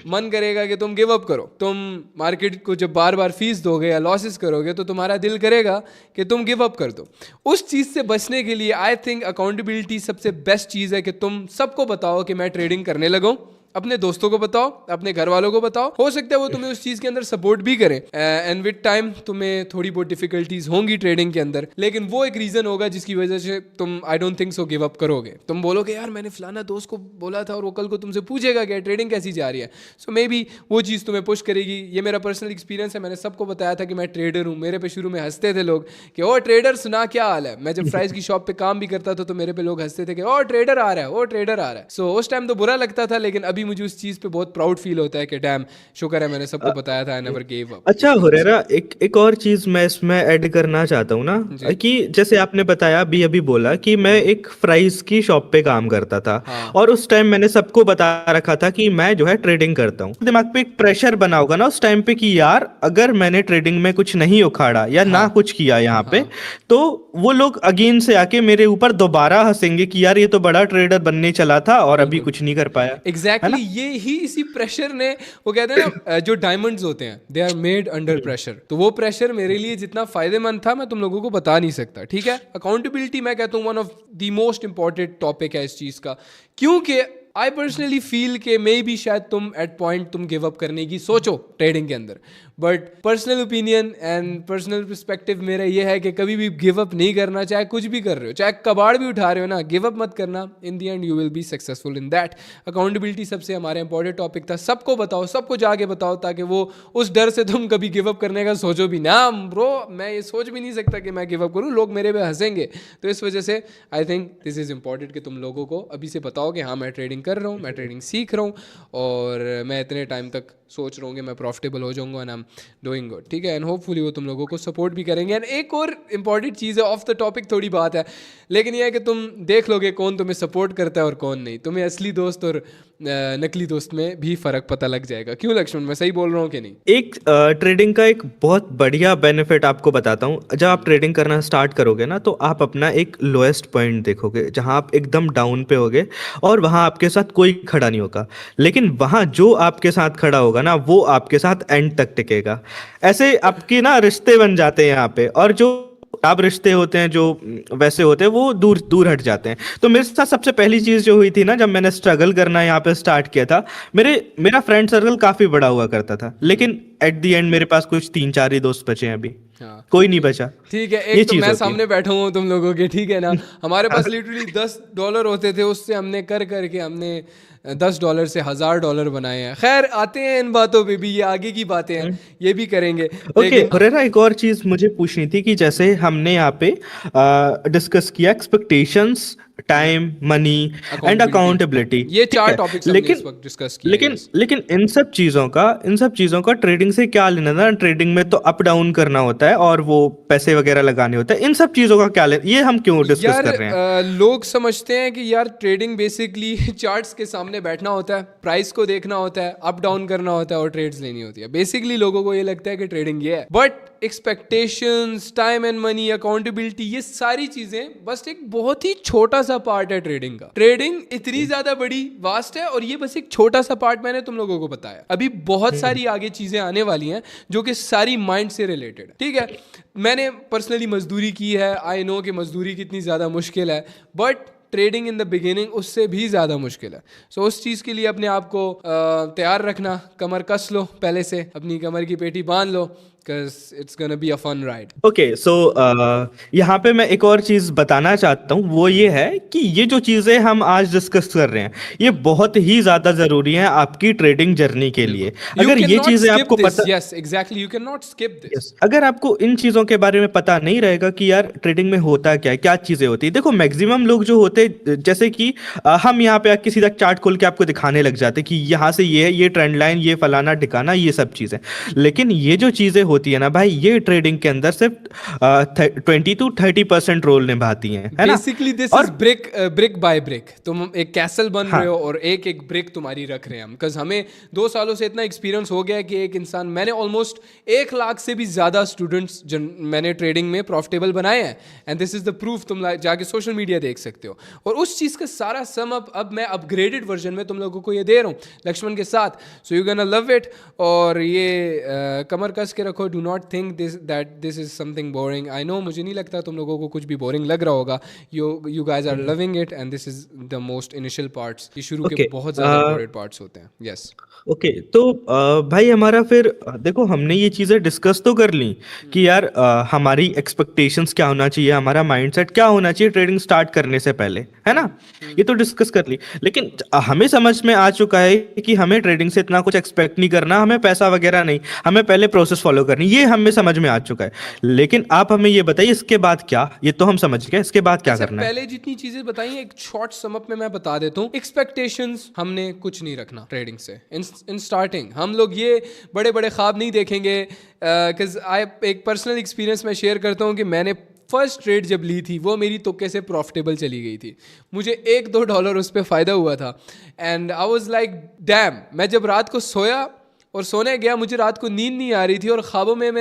मन करेगा कि तुम गिव अप करो। तुम मार्केट को जब बार बार फीस दोगे या लॉसेस करोगे तो तुम्हारा दिल करेगा कि तुम गिव अप कर दो। उस चीज़ से बचने के लिए आई थिंक अकाउंटेबिलिटी सबसे बेस्ट चीज़ है कि तुम सबको बताओ कि मैं ट्रेडिंग करने लगा हूं। अपने दोस्तों को बताओ, अपने घर वालों को बताओ। हो सकता है वो तुम्हें उस चीज़ के अंदर सपोर्ट भी करें, एंड विद टाइम तुम्हें थोड़ी बहुत डिफिकल्टीज होंगी ट्रेडिंग के अंदर, लेकिन वो एक रीज़न होगा जिसकी वजह से तुम I don't think so give up करोगे। तुम बोलोगे यार मैंने फलाना दोस्त को बोला था और वो कल को तुमसे पूछेगा कि ट्रेडिंग कैसी जा रही है। सो मे बी वो चीज़ तुम्हें पुश करेगी। ये मेरा पर्सनल एक्सपीरियंस है, मैंने सबको बताया था कि मैं ट्रेडर हूँ। मेरे पे शुरू में हंसते थे लोग कि ओ ट्रेडर सुना क्या हाल है। मैं जब फ्राइज की शॉप पे काम भी करता था तो मेरे पे लोग हंसते थे कि ओ ट्रेडर आ रहा है, ओ ट्रेडर आ रहा है। सो उस टाइम तो बुरा लगता था, लेकिन अभी मुझे उस चीज़ पे बहुत प्राउड फील होता है कि डैम, शुक्र है मैंने सबको बताया था, आई नेवर गिव अप। अच्छा हुरैरा, एक और चीज मैं इसमें ऐड करना चाहता हूँ ना, जी। कि जैसे आपने बताया अभी अभी बोला कि मैं एक फ्राइज की शॉप पे काम करता था, हाँ। और उस टाइम मैंने सबको बता रखा था कि मैं जो है ट्रेडिंग करता हूँ। दिमाग पे एक प्रेशर बना होगा ना उस टाइम पे कि यार अगर मैंने ट्रेडिंग में कुछ नहीं उखाड़ा या ना हाँ। कुछ किया यहाँ पे, हाँ। तो वो लोग अगेन से आके मेरे ऊपर दोबारा हंसेंगे कि यार ये तो बड़ा ट्रेडर बनने चला था और अभी बिल्कुल। कुछ नहीं कर पाया, है एग्जैक्टली ना? ये ही इसी प्रेशर ने, वो कहते हैं ना जो डायमंड्स होते हैं they are made under pressure, तो वो प्रेशर मेरे लिए जितना फायदेमंद था मैं तुम लोगों को बता नहीं सकता, ठीक है। अकाउंटेबिलिटी मैं कहता हूँ one of the most important topic है इस चीज़ का, क्योंकि आई पर्सनली फील के मे भी शायद तुम एट पॉइंट तुम गिव अप करने की सोचो ट्रेडिंग के अंदर, but personal opinion and personal perspective मेरा ये है कि कभी भी गिव अप नहीं करना, चाहे कुछ भी कर रहे हो, चाहे कबाड़ भी उठा रहे हो ना, गिव अप मत करना, in the end you will be successful in that. Accountability सबसे हमारा इंपॉर्टेंट टॉपिक था, सबको बताओ, सबको जाके बताओ, ताकि वो उस डर से तुम कभी गिव अप करने का सोचो भी ना। ब्रो मैं ये सोच भी नहीं सकता कि मैं गिव अप करूँ, लोग मेरे पे हंसेंगे, तो इस वजह से I think this is important कि तुम लोगों को अभी से बताओ कि हाँ मैं ट्रेडिंग कर रहा हूँ, मैं ट्रेडिंग सीख रहा हूँ, और मैं इतने टाइम तक सोच रहा हूँ कि मैं प्रॉफिटेबल हो जाऊँगा and I am doing good, ठीक है। एंड होपफुली वो तुम लोगों को सपोर्ट भी करेंगे। एंड एक और इंपॉर्टेंट चीज़ है, ऑफ द टॉपिक थोड़ी बात है, लेकिन यह है कि तुम देख लोगे कौन तुम्हें सपोर्ट करता है और कौन नहीं, तुम्हें असली दोस्त और नकली दोस्त में भी फ़र्क पता लग जाएगा। क्यों लक्ष्मण, मैं सही बोल रहा हूँ कि नहीं? एक ट्रेडिंग का एक बहुत बढ़िया बेनिफिट आपको बताता हूँ। जब आप ट्रेडिंग करना स्टार्ट करोगे ना, तो आप अपना एक लोएस्ट पॉइंट देखोगे जहाँ आप एकदम डाउन पे होगे, और वहाँ आपके साथ कोई खड़ा नहीं होगा, लेकिन वहाँ जो आपके साथ खड़ा होगा ना वो आपके साथ एंड तक टिकेगा। ऐसे आपके ना रिश्ते बन जाते हैं यहाँ पे, और जो खराब रिश्ते होते हैं जो वैसे होते हैं वो दूर दूर हट जाते हैं। तो मेरे साथ सबसे पहली चीज़ जो हुई थी ना, जब मैंने स्ट्रगल करना यहाँ पे स्टार्ट किया था, मेरा फ्रेंड सर्कल काफ़ी बड़ा हुआ करता था, लेकिन एट द एंड मेरे पास कुछ 3-4 ही दोस्त बचे हैं अभी। हाँ। कोई नहीं बचा। ठीक है, ये एक तो चीज़ मैं होती है। सामने बैठा हूँ तुम लोगों के, ठीक है ना, हमारे पास लिटरली $10 होते थे, उससे हमने कर करके हमने $10 से $1000 बनाए हैं। खैर आते हैं इन बातों पे भी, ये आगे की बातें हैं, ये भी करेंगे। ओके हुरैरा, एक और चीज मुझे पूछनी थी कि जैसे हमने यहाँ पे डिस्कस किया expectations, time, money and accountability, ये 4 टॉपिक्स हमने इस वक्त डिस्कस किए। लेकिन इन सब चीजों का ट्रेडिंग से क्या लेना था? ट्रेडिंग में तो अप डाउन करना होता है और वो पैसे वगैरह लगाने होते हैं, इन सब चीजों का क्या ये हम क्यों डिस्कस कर रहे हैं? लोग समझते हैं कि यार ट्रेडिंग बेसिकली चार्ट्स के सामने बैठना होता है, प्राइस को देखना होता है, अप डाउन करना होता है और ट्रेड्स लेनी होती है। बेसिकली लोगों को ये लगता है कि ट्रेडिंग ये है, but expectations, time and money, accountability, ये सारी चीजें बस एक बहुत ही छोटा सा पार्ट है ट्रेडिंग का। ट्रेडिंग इतनी ज्यादा बड़ी वास्ट है और ये बस एक छोटा सा पार्ट मैंने तुम लोगों को बताया। अभी बहुत सारी आगे चीजें आने वाली हैं जो कि सारी माइंड से रिलेटेड है, ठीक है। मैंने पर्सनली मजदूरी की है, आई नो कि मजदूरी कितनी ज्यादा मुश्किल है, but trading in the beginning उससे भी ज़्यादा मुश्किल है। सो उस चीज़ के लिए अपने आप को तैयार रखना, कमर कस लो, पहले से अपनी कमर की पेटी बांध लो, because it's gonna be a fun ride. Okay so यहाँ पे मैं एक और चीज़ बताना चाहता हूँ, वो ये है कि ये जो चीज़ें हम आज डिस्कस कर रहे हैं ये बहुत ही ज़्यादा ज़रूरी है आपकी ट्रेडिंग जर्नी के लिए। अगर ये चीज़ें आपको पता, yes, exactly, you cannot skip this. Yes. अगर आपको इन चीज़ों के बारे में पता नहीं रहेगा कि यार ट्रेडिंग में होता क्या है, क्या चीज़ें होती है, देखो मैक्सिमम लोग जो होते जैसे कि हम यहाँ पे आके सीधा चार्ट खोल के आपको दिखाने लग जाते कि यहाँ से ये है, ये ट्रेंड लाइन, ये फलाना ठिकाना, ये सब चीज़ें, लेकिन ये जो चीज़ें होती है ना भाई, ये ट्रेडिंग के अंदर सिर्फ 20 to 30% रोल निभाती हैं, है ना? Basically this is brick by brick. तुम एक कैसल बन रहे हो और एक एक ब्रिक तुम्हारी रख रहे हैं हम, बिकॉज हमें 2 सालों से इतना एक्सपीरियंस हो गया है कि एक इंसान, मैंने ऑलमोस्ट 1 लाख से भी ज़्यादा स्टूडेंट्स मैंने ट्रेडिंग में प्रॉफिटेबल बनाए हैं, and this is the proof. तुम जाके सोशल मीडिया देख सकते हो, और उस चीज़ का सारा सम अप अब मैं अपग्रेडेड वर्जन में तुम लोगों को ये दे रहा हूँ लक्ष्मण के साथ। So you gonna love it. और ये कमर कस के रखो, do not think this is something boring. I know, मुझे नहीं लगता तुम लोगों को कुछ भी बोरिंग लग रहा होगा। You guys are loving it and this is the most initial parts. ये शुरू के बहुत ज़्यादा इंपॉर्टेंट पार्ट्स होते हैं। यस ओके तो भाई हमारा फिर देखो, हमने ये चीज़ें डिस्कस तो कर ली कि यार हमारी एक्सपेक्टेशंस क्या होना चाहिए, हमारा माइंडसेट क्या होना चाहिए ट्रेडिंग स्टार्ट करने से पहले, है ना? ये तो डिस्कस कर ली, लेकिन हमें समझ में आ चुका है कि हमें ट्रेडिंग से इतना कुछ एक्सपेक्ट नहीं करना, हमें पैसा वगैरह नहीं, हमें पहले प्रोसेस फॉलो करनी, ये हमें समझ में आ चुका है। लेकिन आप हमें ये बताइए इसके बाद क्या, ये तो हम समझ गए, इसके बाद क्या अच्छा, करना है? पहले जितनी चीजें बताई एक शॉर्ट समअप में मैं बता देता हूँ। एक्सपेक्टेशंस हमने कुछ नहीं रखना ट्रेडिंग से। इन स्टार्टिंग हम लोग ये बड़े बड़े ख्वाब नहीं देखेंगे। एक पर्सनल एक्सपीरियंस मैं शेयर करता हूँ कि मैंने फर्स्ट ट्रेड जब ली थी वो मेरी तुक्के से प्रॉफिटेबल चली गई थी। मुझे $1-2 उस पर फ़ायदा हुआ था and I was like damn. मैं जब रात को सोया और सोने गया, मुझे रात को नींद नहीं आ रही थी और ख्वाबों में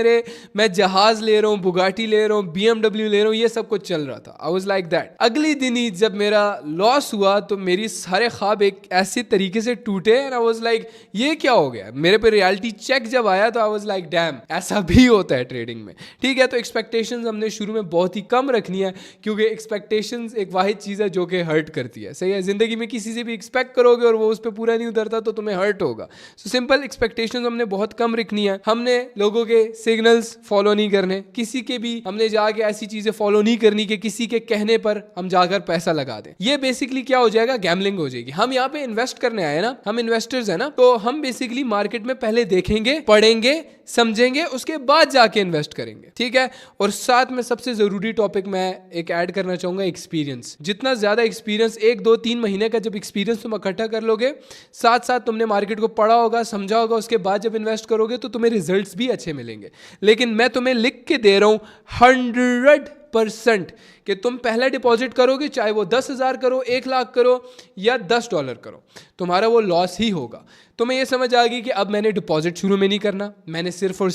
मैं जहाज़ ले रहा हूँ, बुगाटी ले रहा हूँ, BMW ले रहा हूँ, ये सब कुछ चल रहा था। I was like that. अगली दिन ही जब मेरा लॉस हुआ तो मेरी सारे ख्वाब एक ऐसे तरीके से टूटे एंड आई वाज लाइक ये क्या हो गया। मेरे पे रियलिटी चेक जब आया तो आई वाज लाइक डैम, ऐसा भी होता है ट्रेडिंग में। ठीक है, तो एक्सपेक्टेशंस हमने शुरू में बहुत ही कम रखनी है क्योंकि एक्सपेक्टेशंस एक वाहिद चीज़ है जो कि हर्ट करती है। सही है, ज़िंदगी में किसी से भी एक्सपेक्ट करोगे और वो उस पर पूरा नहीं उतरता तो तुम्हें हर्ट होगा। सो सिंपल एक्सपेक्टेशंस हमने बहुत कम रखनी है। हमने लोगों के सिग्नल्स फॉलो नहीं करने, किसी के भी हमने जाके ऐसी चीजें फॉलो नहीं करनी कि किसी के कहने पर हम जाकर पैसा लगा दें। ये बेसिकली क्या हो जाएगा, गैम्बलिंग हो जाएगी। हम यहाँ पे इन्वेस्ट करने आए ना, हम इन्वेस्टर्स है ना, तो हम बेसिकली मार्केट में पहले देखेंगे, पढ़ेंगे, समझेंगे, उसके बाद जाके इन्वेस्ट करेंगे। ठीक है, और साथ में सबसे जरूरी टॉपिक मैं एक ऐड करना चाहूंगा, एक्सपीरियंस। जितना ज्यादा एक्सपीरियंस, 1-2-3 महीने का जब एक्सपीरियंस तुम इकट्ठा कर लोगे, साथ साथ तुमने मार्केट को पढ़ा होगा, समझा होगा, उसके बाद जब इन्वेस्ट करोगे तो तुम्हें रिजल्ट्स भी अच्छे मिलेंगे। लेकिन मैं तुम्हें लिख के दे रहा हूं 100% कि तुम पहला डिपॉजिट करोगे, चाहे वो 10,000 करो, 1 लाख करो या $10 करो, तुम्हारा वो लॉस ही होगा। तुम्हें ये समझ आ गई कि अब मैंने डिपॉजिट शुरू में नहीं करना, मैंने सिर्फ और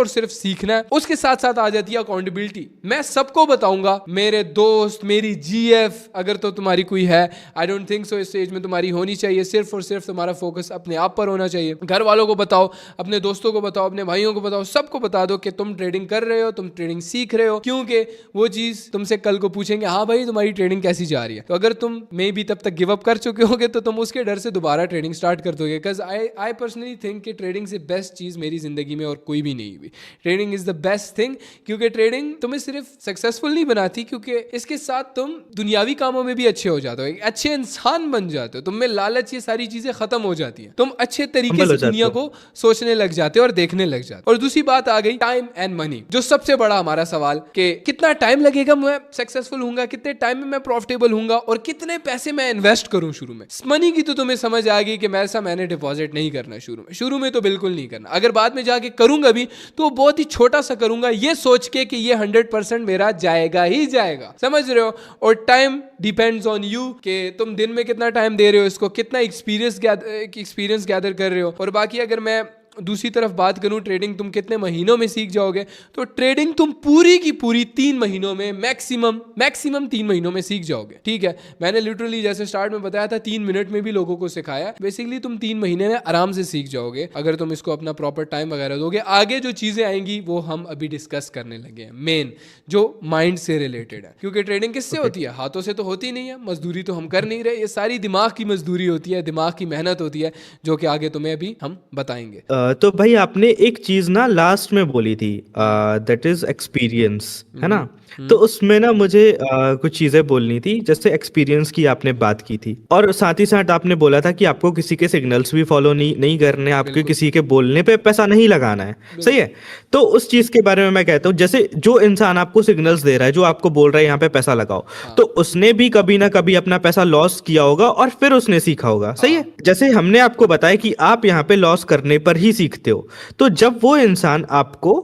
सिर्फ सीखना है। उसके साथ साथ आ जाती है अकाउंटेबिलिटी। मैं सबको बताऊंगा, मेरे दोस्त, मेरी GF अगर तो तुम्हारी कोई है, आई डोंट थिंक सो इस स्टेज में तुम्हारी होनी चाहिए। सिर्फ और सिर्फ तुम्हारा फोकस अपने आप पर होना चाहिए। घर वालों को बताओ, अपने दोस्तों को बताओ, अपने भाइयों को बताओ, सबको बता दो कि तुम ट्रेडिंग कर रहे हो, तुम ट्रेडिंग सीख रहे हो, क्योंकि वो चीज तुमसे कल को पूछेंगे, हाँ भाई तुम्हारी ट्रेडिंग कैसी जा रही है। तो अगर तुम मे भी तब तक गिव अप कर चुके होगे तो तुम उसके डर से दोबारा ट्रेडिंग स्टार्ट कर दोगे। बिकॉज आई पर्सनली थिंक कि ट्रेडिंग से बेस्ट चीज मेरी जिंदगी में और कोई भी नहीं हुई। Trading is the best thing, क्योंकि ट्रेडिंग तुम्हें सिर्फ सक्सेसफुल नहीं बनाती, क्योंकि इसके साथ तुम दुनियावी कामों में भी अच्छे हो जाते हो, एक अच्छे इंसान बन जाते हो, तुम में लालच, ये सारी चीजें खत्म हो जाती हैं, तुम अच्छे तरीके से दुनिया को सोचने लग जाते हो और देखने लग जाते हो। और दूसरी बात आ गई टाइम एंड मनी, जो सबसे बड़ा हमारा सवाल कि कितना टाइम लगेगा मैं सक्सेसफुल हूंगा, कितने टाइम में मैं प्रॉफिटेबल हूंगा और कितने पैसे मैं इन्वेस्ट करूं शुरू में। मनी की तो तुम्हें समझ आ गई कि मैंने डिपॉजिट नहीं करना शुरू में तो बिल्कुल नहीं करना। अगर बाद में जाके करूंगा भी तो बहुत ही छोटा सा करूंगा, ये सोच के कि ये 100% मेरा जाएगा ही जाएगा। समझ रहे हो? और टाइम डिपेंड्स ऑन यू कि तुम दिन में कितना टाइम दे रहे हो इसको, कितना एक्सपीरियंस गैदर कर रहे हो। और बाकी अगर मैं दूसरी तरफ बात करूं, ट्रेडिंग तुम कितने महीनों में सीख जाओगे, तो ट्रेडिंग तुम पूरी की पूरी 3 महीनों में, मैक्सिमम 3 महीनों में सीख जाओगे। ठीक है, मैंने लिटरली जैसे स्टार्ट में बताया था 3 मिनट में भी लोगों को सिखाया। बेसिकली तुम 3 महीने में आराम से सीख जाओगे अगर तुम इसको अपना प्रॉपर टाइम वगैरह दोगे। आगे जो चीजें आएंगी वो हम अभी डिस्कस करने लगे हैं, मेन जो माइंड से रिलेटेड है। क्योंकि ट्रेडिंग किससे होती है? हाथों से तो होती नहीं है, मजदूरी तो हम कर नहीं रहे, ये सारी दिमाग की मजदूरी होती है, दिमाग की मेहनत होती है, जो कि आगे तुम्हें अभी हम बताएंगे। तो भाई आपने एक चीज ना लास्ट में बोली थी, दैट इज एक्सपीरियंस, है ना? तो उसमें ना मुझे कुछ चीजें बोलनी थी। जैसे एक्सपीरियंस की आपने बात की थी और साथ ही साथ आपने बोला था कि आपको किसी के सिग्नल्स भी फॉलो नहीं करने, आपके किसी के बोलने पे पैसा नहीं लगाना है। सही है, तो उस चीज के बारे में मैं कहता हूँ, जैसे जो इंसान आपको सिग्नल्स दे रहा है, जो आपको बोल रहा है यहाँ पे पैसा लगाओ, तो उसने भी कभी ना कभी अपना पैसा लॉस किया होगा और फिर उसने सीखा होगा। सही है, जैसे हमने आपको बताया कि आप यहाँ पे लॉस करने पर ही सीखते हो, तो जब वो इंसान आपको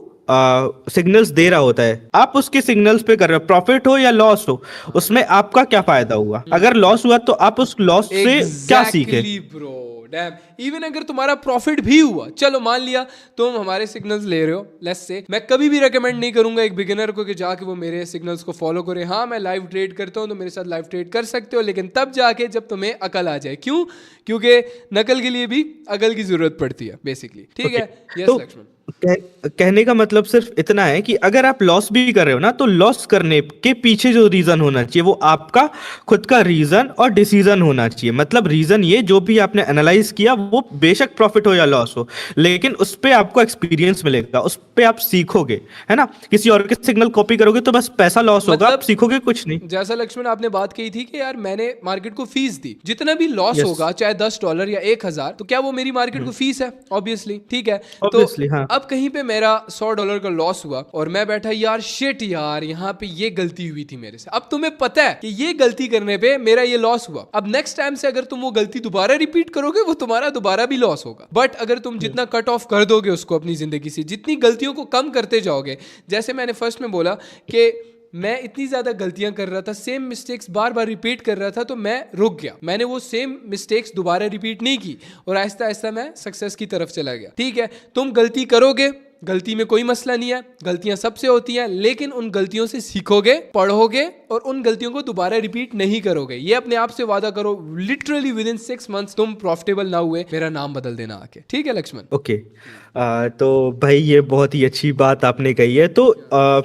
सिग्नल्स दे रहा होता है, आप उसके सिग्नल्स पे कर रहे हो, प्रॉफिट हो या लॉस हो, उसमें आपका क्या फायदा हुआ? अगर लॉस हुआ तो आप उस लॉस से क्या सीखे? ब्रो डैम, इवन अगर तुम्हारा प्रॉफिट भी हुआ, चलो मान लिया तुम हमारे सिग्नल्स ले रहे हो, लेट्स से, मैं कभी भी रेकमेंड नहीं करूंगा एक बिगिनर को कि जाके वो मेरे सिग्नल्स को फॉलो करे। हाँ, मैं लाइव ट्रेड करता हूं तो मेरे साथ लाइव ट्रेड कर सकते हो, लेकिन तब जाके जब तुम्हें अकल आ जाए। क्यों? क्योंकि नकल के लिए भी अकल की जरूरत पड़ती है बेसिकली। ठीक है, यस लक्ष्मण। कहने का मतलब सिर्फ इतना है कि अगर आप लॉस भी कर रहे हो ना, तो लॉस करने के पीछे जो रीजन होना चाहिए वो आपका खुद का रीजन और डिसीजन होना चाहिए। मतलब रीजन ये जो भी आपने एनालाइज किया, वो बेशक प्रॉफिट हो या लॉस हो, लेकिन उस पे आपको एक्सपीरियंस मिलेगा, उस पे आप सीखोगे, है ना? किसी और के सिग्नल कॉपी करोगे तो बस पैसा लॉस होगा, आप सीखोगे कुछ नहीं। जैसा लक्ष्मण आपने बात कही थी कि यार मैंने मार्केट को फीस दी, जितना भी लॉस होगा, चाहे $10 या 1,000, तो क्या वो मेरी मार्केट को फीस है? ऑब्वियसली। ठीक है, तो हाँ। अब अब कहीं पे मेरा $100 का लॉस हुआ और मैं बैठा यार शिट यार यहाँ पे ये गलती हुई थी मेरे से। अब तुम्हें पता है कि ये गलती करने पे मेरा ये लॉस हुआ। अब नेक्स्ट टाइम से अगर तुम वो गलती दोबारा रिपीट करोगे वो तुम्हारा दोबारा भी लॉस होगा। बट अगर तुम जितना कट ऑफ कर दोगे उसको अपनी जिंदगी से, जितनी गलतियों को कम करते जाओगे, जैसे मैंने फर्स्ट में बोला कि मैं इतनी ज़्यादा गलतियां कर रहा था, सेम मिस्टेक्स बार बार रिपीट कर रहा था, तो मैं रुक गया। मैंने वो सेम मिस्टेक्स दोबारा रिपीट नहीं की और आहिस्ता आहिस्ता मैं सक्सेस की तरफ चला गया। ठीक है, तुम गलती करोगे, गलती में कोई मसला नहीं है, गलतियां सबसे होती हैं, लेकिन उन गलतियों से सीखोगे, पढ़ोगे और उन गलतियों को दोबारा रिपीट नहीं करोगे। ये अपने आप से वादा करो, लिटरली विद इन 6 months तुम प्रॉफिटेबल ना हुए मेरा नाम बदल देना आके। ठीक है लक्ष्मण? ओके। तो भाई ये बहुत ही अच्छी बात आपने कही है। तो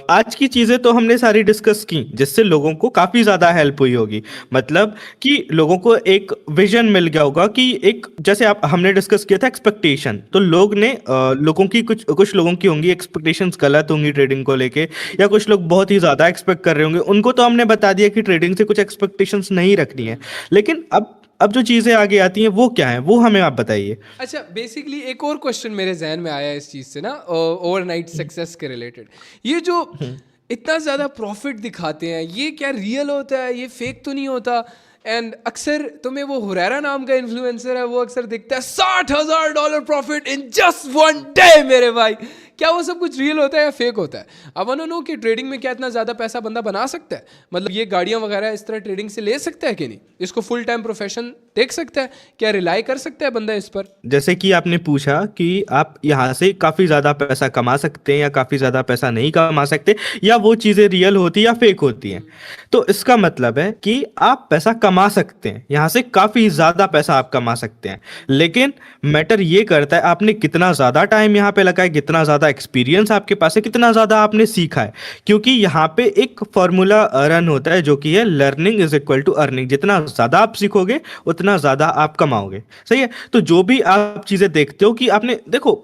आज की चीजें तो हमने सारी डिस्कस की जिससे लोगों को काफी ज्यादा हेल्प हुई होगी। मतलब कि लोगों को एक विजन मिल गया होगा कि एक, जैसे आप हमने डिस्कस किया था एक्सपेक्टेशन, तो लोगों की कुछ लोगों की होंगी एक्सपेक्टेशंस गलत होंगी ट्रेडिंग को लेके, या कुछ लोग बहुत ही ज्यादा एक्सपेक्ट कर रहे होंगे। उनको तो हमने बता दिया कि ट्रेडिंग से कुछ एक्सपेक्टेशंस नहीं रखनी है। लेकिन अब जो चीजें आगे आती हैं वो क्या है, वो हमें आप बताइए। अच्छा, बेसिकली एक और क्वेश्चन मेरे जहन में आया इस चीज से ना, ओवरनाइट सक्सेस के रिलेटेड। ये जो इतना ज्यादा प्रॉफिट दिखाते हैं, ये क्या रियल होता है? ये फेक तो नहीं होता? एंड अक्सर तुम्हें वो हुरैरा नाम का इन्फ्लुएंसर है, वो अक्सर दिखता है $60,000 प्रॉफिट इन जस्ट 1 डे। मेरे भाई, क्या वो सब कुछ रियल होता है या फेक होता है? आई वांट टू नो कि ट्रेडिंग में क्या इतना ज़्यादा पैसा बंदा बना सकता है? मतलब ये गाड़ियाँ वगैरह इस तरह ट्रेडिंग से ले सकता है कि नहीं? इसको फुल टाइम प्रोफेशन देख सकता है? क्या रिलाई कर सकता है बंदा इस पर? जैसे कि आपने पूछा कि आप यहाँ से काफ़ी ज़्यादा पैसा कमा सकते हैं या काफ़ी ज़्यादा पैसा नहीं कमा सकते, या वो चीज़ें रियल होती या फेक होती हैं। तो इसका मतलब है कि आप पैसा कमा सकते हैं, यहाँ से काफ़ी ज़्यादा पैसा आप कमा सकते हैं। लेकिन मैटर ये करता है आपने कितना ज़्यादा टाइम यहाँ पे लगाया, कितना ज़्यादा एक्सपीरियंस आपके पास है, कितना ज़्यादा आपने सीखा है। क्योंकि यहाँ पे एक फॉर्मूला रन होता है जो कि है learning is equal to earning. जितना ज़्यादा आप सीखोगे उतना ज़्यादा आप कमाओगे। सही है? तो जो भी आप चीज़ें देखते हो कि आपने देखो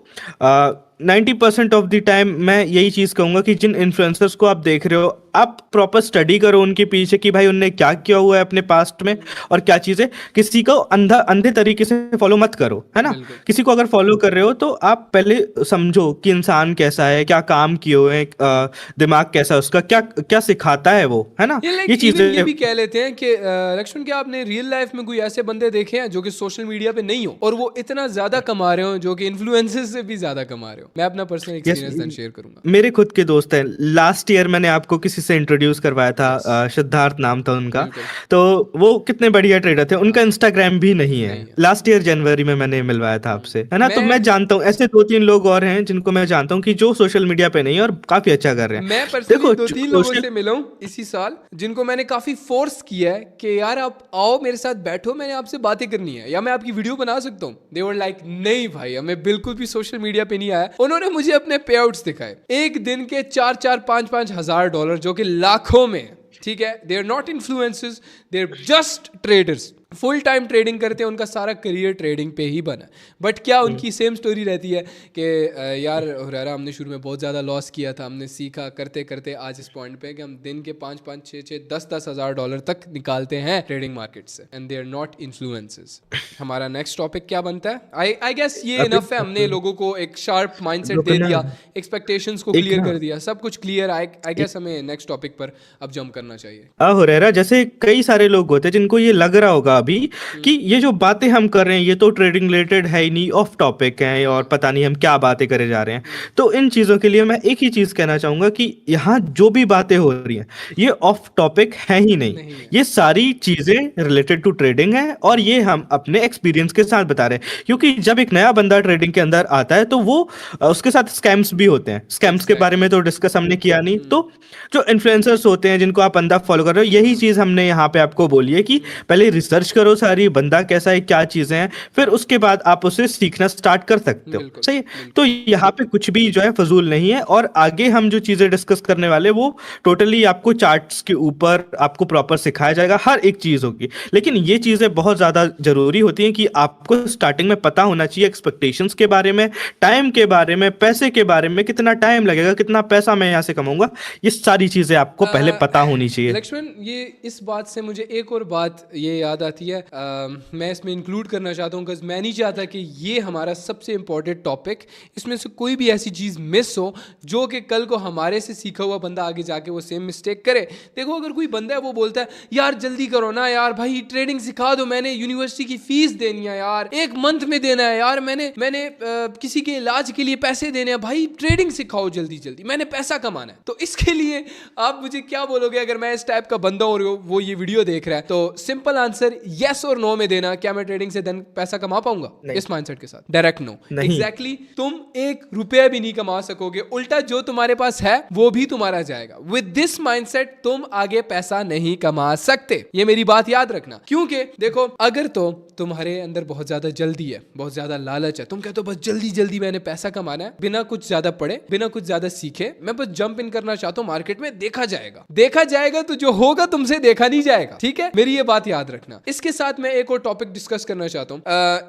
90% ऑफ द टाइम मैं यही चीज़ कहूँगा कि जिन इन्फ्लुएंसर्स को आप देख रहे हो, आप प्रॉपर स्टडी करो उनके पीछे कि भाई उनने क्या किया हुआ है अपने पास्ट में और क्या चीज़ें। किसी को अंधे तरीके से फॉलो मत करो, है ना? किसी को अगर फॉलो कर रहे हो तो आप पहले समझो कि इंसान कैसा है, क्या काम किए हुए हैं, दिमाग कैसा है उसका, क्या क्या सिखाता है वो, है ना? ये चीज़ें ये भी कह लेते हैं कि लक्ष्मण, क्या आपने रियल लाइफ में कोई ऐसे बंदे देखे हैं जो कि सोशल मीडिया पे नहीं हो और वो इतना ज़्यादा कमा रहे हो जो कि इन्फ्लुएंसर्स से भी ज़्यादा कमा रहे हो? मैं अपना पर्सनल एक्सपीरियंस शेयर करूंगा। मेरे खुद के दोस्त हैं। लास्ट ईयर मैंने आपको किसी से इंट्रोड्यूस करवाया था, सिद्धार्थ नाम था उनका। तो वो कितने बढ़िया ट्रेडर थे। उनका इंस्टाग्राम भी नहीं है। लास्ट ईयर जनवरी में मैंने मिलवाया था आपसे, है ना? तो मैं जानता हूँ ऐसे 2-3 लोग और हैं जिनको मैं जानता हूँ कि जो सोशल मीडिया पे नहीं है और काफी अच्छा कर रहे हैं। मैं पर्सनली 2-3 लोगों से मिला हूँ इसी साल जिनको मैंने काफी फोर्स किया है कि यार आप आओ मेरे साथ बैठो, मैंने आपसे बातें करनी है या मैं आपकी वीडियो बना सकता हूँ। दे वर लाइक नहीं भाई, हमें बिल्कुल भी सोशल मीडिया पे नहीं आया। उन्होंने मुझे अपने पे आउट्स दिखाए, एक दिन के 4-4, 5-5 हजार डॉलर, जो कि लाखों में। ठीक है, they are not influencers, they are just traders. Full time trading करते हैं, उनका सारा करियर ट्रेडिंग पे ही बना। बट क्या उनकी सेम स्टोरी रहती है कि यार हुरैरा हमने शुरू में बहुत ज़्यादा लॉस किया था, हमने सीखा करते करते आज इस पॉइंट पे कि हम दिन के 5-5, 6-6, 10-10 हज़ार डॉलर तक निकालते हैं ट्रेडिंग मार्केट से। And they are not influencers. हमारा नेक्स्ट टॉपिक क्या बनता है? आई गेस ये इनफ है, हमने लोगों को एक शार्प माइंडसेट दे दिया, एक्सपेक्टेशंस को क्लियर कर दिया, सब कुछ क्लियर। आई गेस हमें नेक्स्ट टॉपिक पर अब जंप करना चाहिए। हुरैरा, जैसे कई सारे लोग होते हैं जिनको ये लग रहा होगा अभी कि ये जो बातें हम कर रहे हैं ये तो ट्रेडिंग रिलेटेड है ही नहीं, ऑफ टॉपिक है और पता नहीं हम क्या बातें करे जा रहे हैं। तो इन चीज़ों के लिए मैं एक ही चीज़ कहना चाहूँगा कि यहाँ जो भी बातें हो रही हैं ये ऑफ टॉपिक है ही नहीं। ये सारी चीज़ें रिलेटेड टू ट्रेडिंग है और ये हम अपने एक्सपीरियंस के साथ बता रहे हैं। क्योंकि जब एक नया बंदा ट्रेडिंग के अंदर आता है तो वो उसके साथ स्कैम्स भी होते हैं। स्कैम्स के बारे में तो डिस्कस हमने किया नहीं। तो जो इन्फ्लुएंसर्स होते हैं जिनको आप अंदर फॉलो कर रहे हो, यही चीज़ हमने यहाँ पे आपको बोली है कि पहले रिसर्च करो सारी, बंदा कैसा है, क्या चीजें हैं, फिर उसके बाद आप उसे सीखना स्टार्ट कर सकते हो। सही है? तो यहाँ पे कुछ भी जो है फजूल नहीं है। और आगे हम जो चीजें डिस्कस करने वाले वो टोटली आपको चार्ट्स के ऊपर आपको प्रॉपर सिखाया जाएगा, हर एक चीज होगी। लेकिन ये चीजें बहुत ज्यादा जरूरी होती हैं कि आपको स्टार्टिंग में पता होना चाहिए एक्सपेक्टेशंस के बारे में, टाइम के बारे में, पैसे के बारे में, कितना टाइम लगेगा, कितना पैसा मैं यहाँ से कमाऊंगा, ये सारी चीजें आपको पहले पता होनी चाहिए। लक्ष्मण, ये इस बात से मुझे एक और बात ये याद आती जाती है मैं इसमें इंक्लूड करना चाहता हूँ, बिकॉज मैं नहीं चाहता कि ये हमारा सबसे इंपॉर्टेंट टॉपिक, इसमें से कोई भी ऐसी चीज़ मिस हो जो कि कल को हमारे से सीखा हुआ बंदा आगे जाके वो सेम मिस्टेक करे। देखो, अगर कोई बंदा है वो बोलता है यार जल्दी करो ना यार भाई, ट्रेडिंग सिखा दो, मैंने यूनिवर्सिटी की फीस देनी है यार, 1 मंथ में देना है यार, मैंने किसी के इलाज के लिए पैसे देने हैं, भाई ट्रेडिंग सिखाओ जल्दी जल्दी, मैंने पैसा कमाना है। तो इसके लिए आप मुझे क्या बोलोगे अगर मैं इस टाइप का बंदा हो रही हूँ, वो ये वीडियो देख रहा है? तो सिंपल आंसर यस और नो में देना, क्या मैं ट्रेडिंग से देन पैसा कमा पाऊंगा इस माइंडसेट के साथ? Direct no. एग्जैक्टली, तुम 1 रुपया भी नहीं कमा सकोगे, उल्टा जो तुम्हारे पास है वो भी तुम्हारा जाएगा। विद दिस माइंडसेट तुम आगे पैसा नहीं कमा सकते, ये मेरी बात याद रखना। क्योंकि देखो, अगर तो तुम्हारे अंदर बहुत ज्यादा जल्दी है, बहुत ज्यादा लालच है, तुम कहते हो बस जल्दी जल्दी मैंने पैसा कमाना है, बिना कुछ ज्यादा पढ़े, बिना कुछ ज्यादा सीखे, मैं बस जंप इन करना चाहता हूँ मार्केट में, देखा जाएगा तो जो होगा तुमसे देखा नहीं जाएगा। ठीक है, मेरी ये बात याद रखना। इसके साथ मैं एक और टॉपिक डिस्कस करना चाहता हूँ।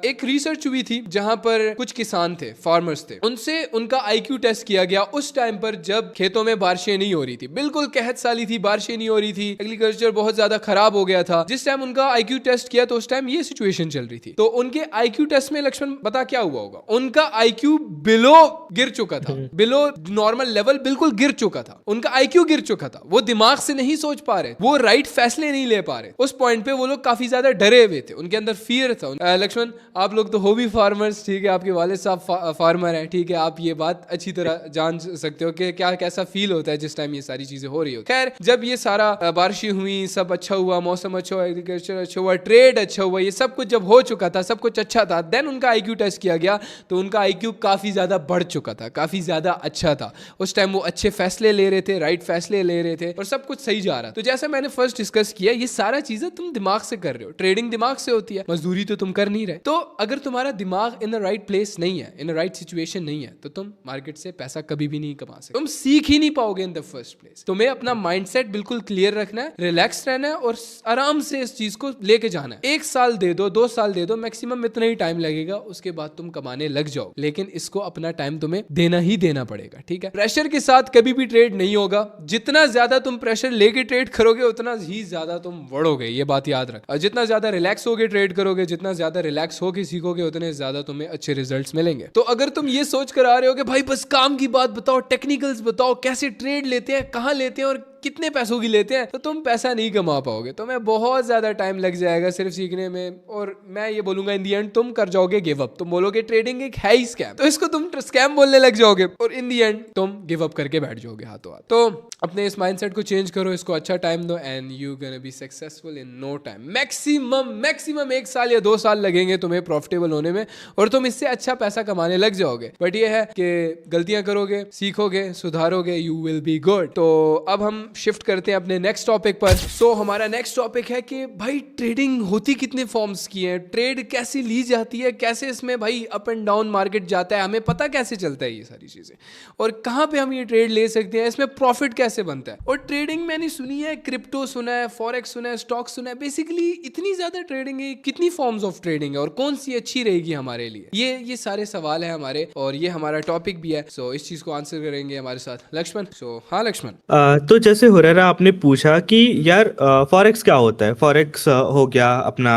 एक रिसर्च हुई थी जहां पर कुछ किसान थे, फार्मर्स थे, उनसे उनका IQ टेस्ट किया गया उस टाइम पर जब खेतों में बारिशें नहीं हो रही थी, बिल्कुल कहत साली थी, बारिशें नहीं हो रही थी, एग्रीकल्चर बहुत ज्यादा खराब हो गया था। जिस टाइम उनका IQ टेस्ट किया तो उस टाइम ये सिचुएशन चल रही थी। तो उनके IQ टेस्ट में लक्ष्मण बता क्या हुआ होगा? उनका IQ बिलो गिर चुका था, बिलो नॉर्मल लेवल बिल्कुल गिर चुका था, उनका IQ गिर चुका था, वो दिमाग से नहीं सोच पा रहे, वो राइट फैसले नहीं ले पा रहे। उस पॉइंट पे वो लोग काफी ज्यादा डरे हुए थे, उनके अंदर फियर था। लक्ष्मण, आप लोग तो हो भी फार्मर्स, ठीक है, आपके वाले साहब फार्मर हैं, ठीक है, आप ये बात अच्छी तरह जान सकते हो कि क्या कैसा फील होता है जिस टाइम ये सारी चीजें हो रही हो। खैर, जब ये सारा बारिशें हुई, सब अच्छा हुआ, मौसम अच्छा हुआ, एग्रीकल्चर अच्छा हुआ, ट्रेड अच्छा हुआ, ये सब कुछ जब हो चुका था, सब कुछ अच्छा था, देन उनका IQ टेस्ट किया गया तो उनका IQ काफी ज्यादा बढ़ चुका था, काफी ज्यादा अच्छा था। उस टाइम वो अच्छे फैसले ले रहे थे, राइट फैसले ले रहे थे और सब कुछ सही जा रहा। तो जैसा मैंने फर्स्ट डिस्कस किया, ये सारा चीजें तुम दिमाग से कर रहे हो, ट्रेडिंग दिमाग से होती है, मजदूरी तो तुम कर नहीं रहे। तो अगर तुम्हारा दिमाग इन द राइट प्लेस नहीं है, इन द राइट सिचुएशन नहीं है, तो तुम मार्केट से पैसा कभी भी नहीं कमा सकते, तुम सीख ही नहीं पाओगे इन द फर्स्ट प्लेस। तुम्हें अपना माइंडसेट बिल्कुल क्लियर रखना है, रिलैक्स रहना है और आराम से इस चीज को लेके जाना है। 1 साल दे दो, 2 साल दे दो, मैक्सिमम इतना ही टाइम लगेगा, उसके बाद तुम कमाने लग जाओ। लेकिन इसको अपना टाइम तुम्हें देना ही देना पड़ेगा, ठीक है? प्रेशर के साथ कभी भी ट्रेड नहीं होगा। जितना ज्यादा तुम प्रेशर लेके ट्रेड करोगे उतना ही ज्यादा तुम बढ़ोगे, ये बात याद रख। और जितना ज्यादा रिलैक्स होके ट्रेड करोगे, जितना ज्यादा रिलैक्स होके सीखोगे, उतने ज्यादा तुम्हें अच्छे रिजल्ट्स मिलेंगे। तो अगर तुम ये सोच कर आ रहे हो कि भाई बस काम की बात बताओ, टेक्निकल्स बताओ, कैसे ट्रेड लेते हैं, कहाँ लेते हैं और कितने पैसों की लेते हैं, तो तुम पैसा नहीं कमा पाओगे। तुम्हें बहुत ज्यादा टाइम लग जाएगा सिर्फ सीखने में, और मैं ये बोलूंगा इन दी एंड तुम कर जाओगे गिव अप। तुम बोलोगे ट्रेडिंग एक है ही स्कैम, तो इसको तुम स्कैम बोलने लग जाओगे और इन दी एंड तुम गिव अप करके बैठ जाओगे हाथों हाथ। तो अपने इस माइंडसेट को चेंज करो, इसको अच्छा टाइम दो and you gonna be successful in no time. Maximum 1 साल या 2 साल लगेंगे तुम्हें प्रॉफिटेबल होने में और तुम इससे अच्छा पैसा कमाने लग जाओगे। बट ये है कि गलतियां करोगे, सीखोगे, सुधारोगे, यू विल बी गुड। तो अब हम शिफ्ट करते हैं अपने नेक्स्ट टॉपिक पर। सो हमारा नेक्स्ट टॉपिक है कि भाई ट्रेडिंग होती कितने फॉर्म्स की है, ट्रेड कैसे ली जाती है, कैसे इसमें भाई अप एंड डाउन मार्केट जाता है, हमें पता कैसे चलता है ये सारी चीजें, और कहाँ पे हम ये ट्रेड ले सकते हैं, इसमें प्रॉफिट कैसे बनता है। और ट्रेडिंग मैंने सुनी है, क्रिप्टो सुना है, फॉरेक्स सुना है, स्टॉक सुना है, बेसिकली इतनी ज्यादा ट्रेडिंग है, कितनी फॉर्म्स ऑफ ट्रेडिंग है और कौन सी अच्छी रहेगी हमारे लिए, ये सारे सवाल है हमारे और ये हमारा टॉपिक भी है। सो इस चीज को आंसर करेंगे हमारे साथ लक्ष्मण। सो हाँ लक्ष्मण, तो जैसे हुरैरा आपने पूछा कि यार फॉरेक्स क्या होता है, फॉरेक्स हो गया, अपना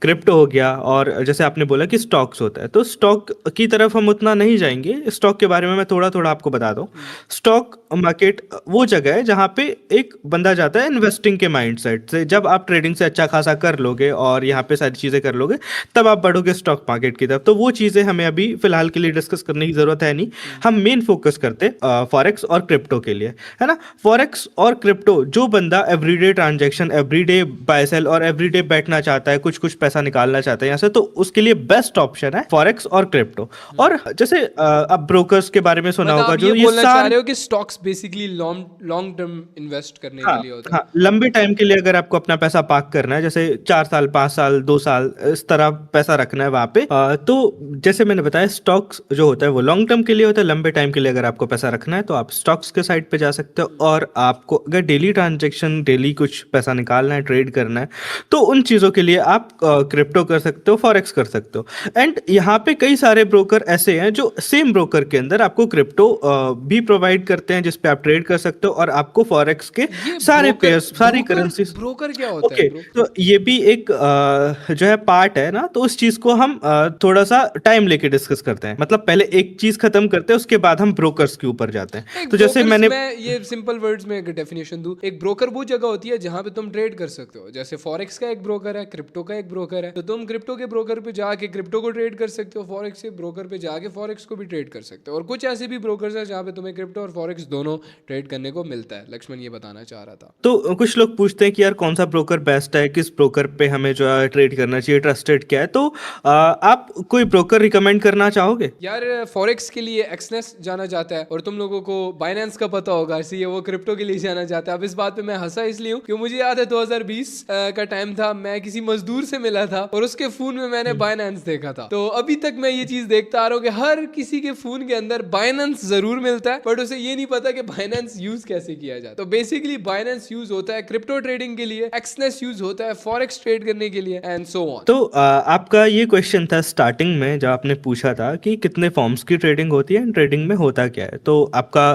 क्रिप्टो हो गया, और जैसे आपने बोला कि स्टॉक्स होता है, तो स्टॉक की तरफ हम उतना नहीं जाएंगे। स्टॉक के बारे में मैं थोड़ा थोड़ा आपको बता दूं। स्टॉक मार्केट वो जगह है जहां पे एक बंदा जाता है इन्वेस्टिंग के माइंडसेट से। जब आप ट्रेडिंग से अच्छा खासा कर लोगे और यहाँ पे सारी चीज़ें कर लोगे, तब आप बढ़ोगे स्टॉक मार्केट की तरफ। तो वो चीज़ें हमें अभी फिलहाल के लिए डिस्कस करने की जरूरत है नहीं, हम मेन फोकस करते फॉरेक्स और क्रिप्टो के लिए, है ना। फॉरेक्स और क्रिप्टो, जो बंदा everyday transaction, everyday buy sell और एवरीडे बैठना चाहता है, कुछ कुछ पैसा निकालना चाहता है यहाँ से, तो उसके लिए बेस्ट ऑप्शन है फॉरेक्स और क्रिप्टो। और जैसे अब ब्रोकर्स के बारे में सुना होगा, जो ये बोलना चाह रहे हो कि stocks basically long term invest करने के लिए होता है। हाँ, लंबे टाइम के लिए अगर आपको अपना पैसा पार्क करना है, जैसे 4 साल, 5 साल, 2 साल, इस तरह पैसा रखना है वहां पे, तो जैसे मैंने बताया स्टॉक्स जो होता है वो लॉन्ग टर्म के लिए होता है। लंबे टाइम के लिए अगर आपको पैसा रखना है तो आप स्टॉक्स के साइड पे जा सकते हो और आप आपको अगर डेली ट्रांजैक्शन, डेली कुछ पैसा निकालना है, ट्रेड करना है, तो उन चीज़ों के लिए आप क्रिप्टो कर सकते हो, फॉरेक्स कर सकते हो। एंड यहाँ पे कई सारे ब्रोकर ऐसे हैं जो सेम ब्रोकर के अंदर आपको क्रिप्टो भी प्रोवाइड करते हैं, जिस पे आप ट्रेड कर सकते हो, और आपको फॉरेक्स के ये सारे ब्रोकर पेयर्स, सारी ब्रोकर करेंसीज। ब्रोकर क्या होता है ओके, ब्रो? तो ये भी एक जो है पार्ट है ना, तो उस चीज को हम थोड़ा सा टाइम लेके डिस्कस करते हैं। मतलब पहले एक चीज खत्म करते हैं, उसके बाद हम ब्रोकर्स के ऊपर जाते हैं। एक तो जैसे ब्रोकर्स, मैंने मैं ये सिंपल वर्ड्स में एक डेफिनेशन दूं, एक ब्रोकर वो जगह होती है जहां पे तुम ट्रेड कर सकते हो। जैसे फॉरेक्स का एक ब्रोकर है, क्रिप्टो का एक ब्रोकर है, तो तुम क्रिप्टो के ब्रोकर पे जाके क्रिप्टो को ट्रेड कर सकते हो, फॉरेक्स के ब्रोकर पे जाके फॉरेक्स को भी ट्रेड कर सकते हो। और कुछ ऐसे भी ब्रोकर्स हैं जहां पे तुम्हें क्रिप्टो और फॉरेक्स दोनों ट्रेड करने को मिलता है। लक्ष्मण ये बताना चाह रहा था। तो कुछ लोग पूछते हैं कि यार कौन सा ब्रोकर बेस्ट है, किस ब्रोकर पे हमें जो है ट्रेड करना चाहिए, ट्रस्टेड क्या है। तो आप कोई ब्रोकर रिकमेंड करना चाहोगे? यार फॉरेक्स के लिए एक्सनेस जाना जाता है, और तुम लोगों को बाइनेंस का पता होगा, इसलिए वो क्रिप्टो के लिए जाना जाता है। अब इस बात पे मैं हंसा इसलिए हूँ क्योंकि मुझे याद है 2020 का टाइम था, मैं किसी मजदूर से मिला था और उसके फोन में मैंने बाइनेंस देखा था। तो अभी तक मैं ये चीज देखता आ रहा हूँ कि हर किसी के फोन के अंदर बाइनेंस जरूर मिलता है, बट उसे ये नहीं पता कि बाइनेंस यूज कैसे किया जाए। तो बेसिकली बाइनेंस यूज होता है क्रिप्टो ट्रेडिंग के लिए, एक्सनेस यूज होता है फॉरेक्स ट्रेड करने के लिए, एंड सो ऑन। तो आपका ये क्वेश्चन था स्टार्टिंग में जब आपने पूछा था कि कितने फॉर्म्स की ट्रेडिंग होती है, ट्रेडिंग में होता क्या है, तो आपका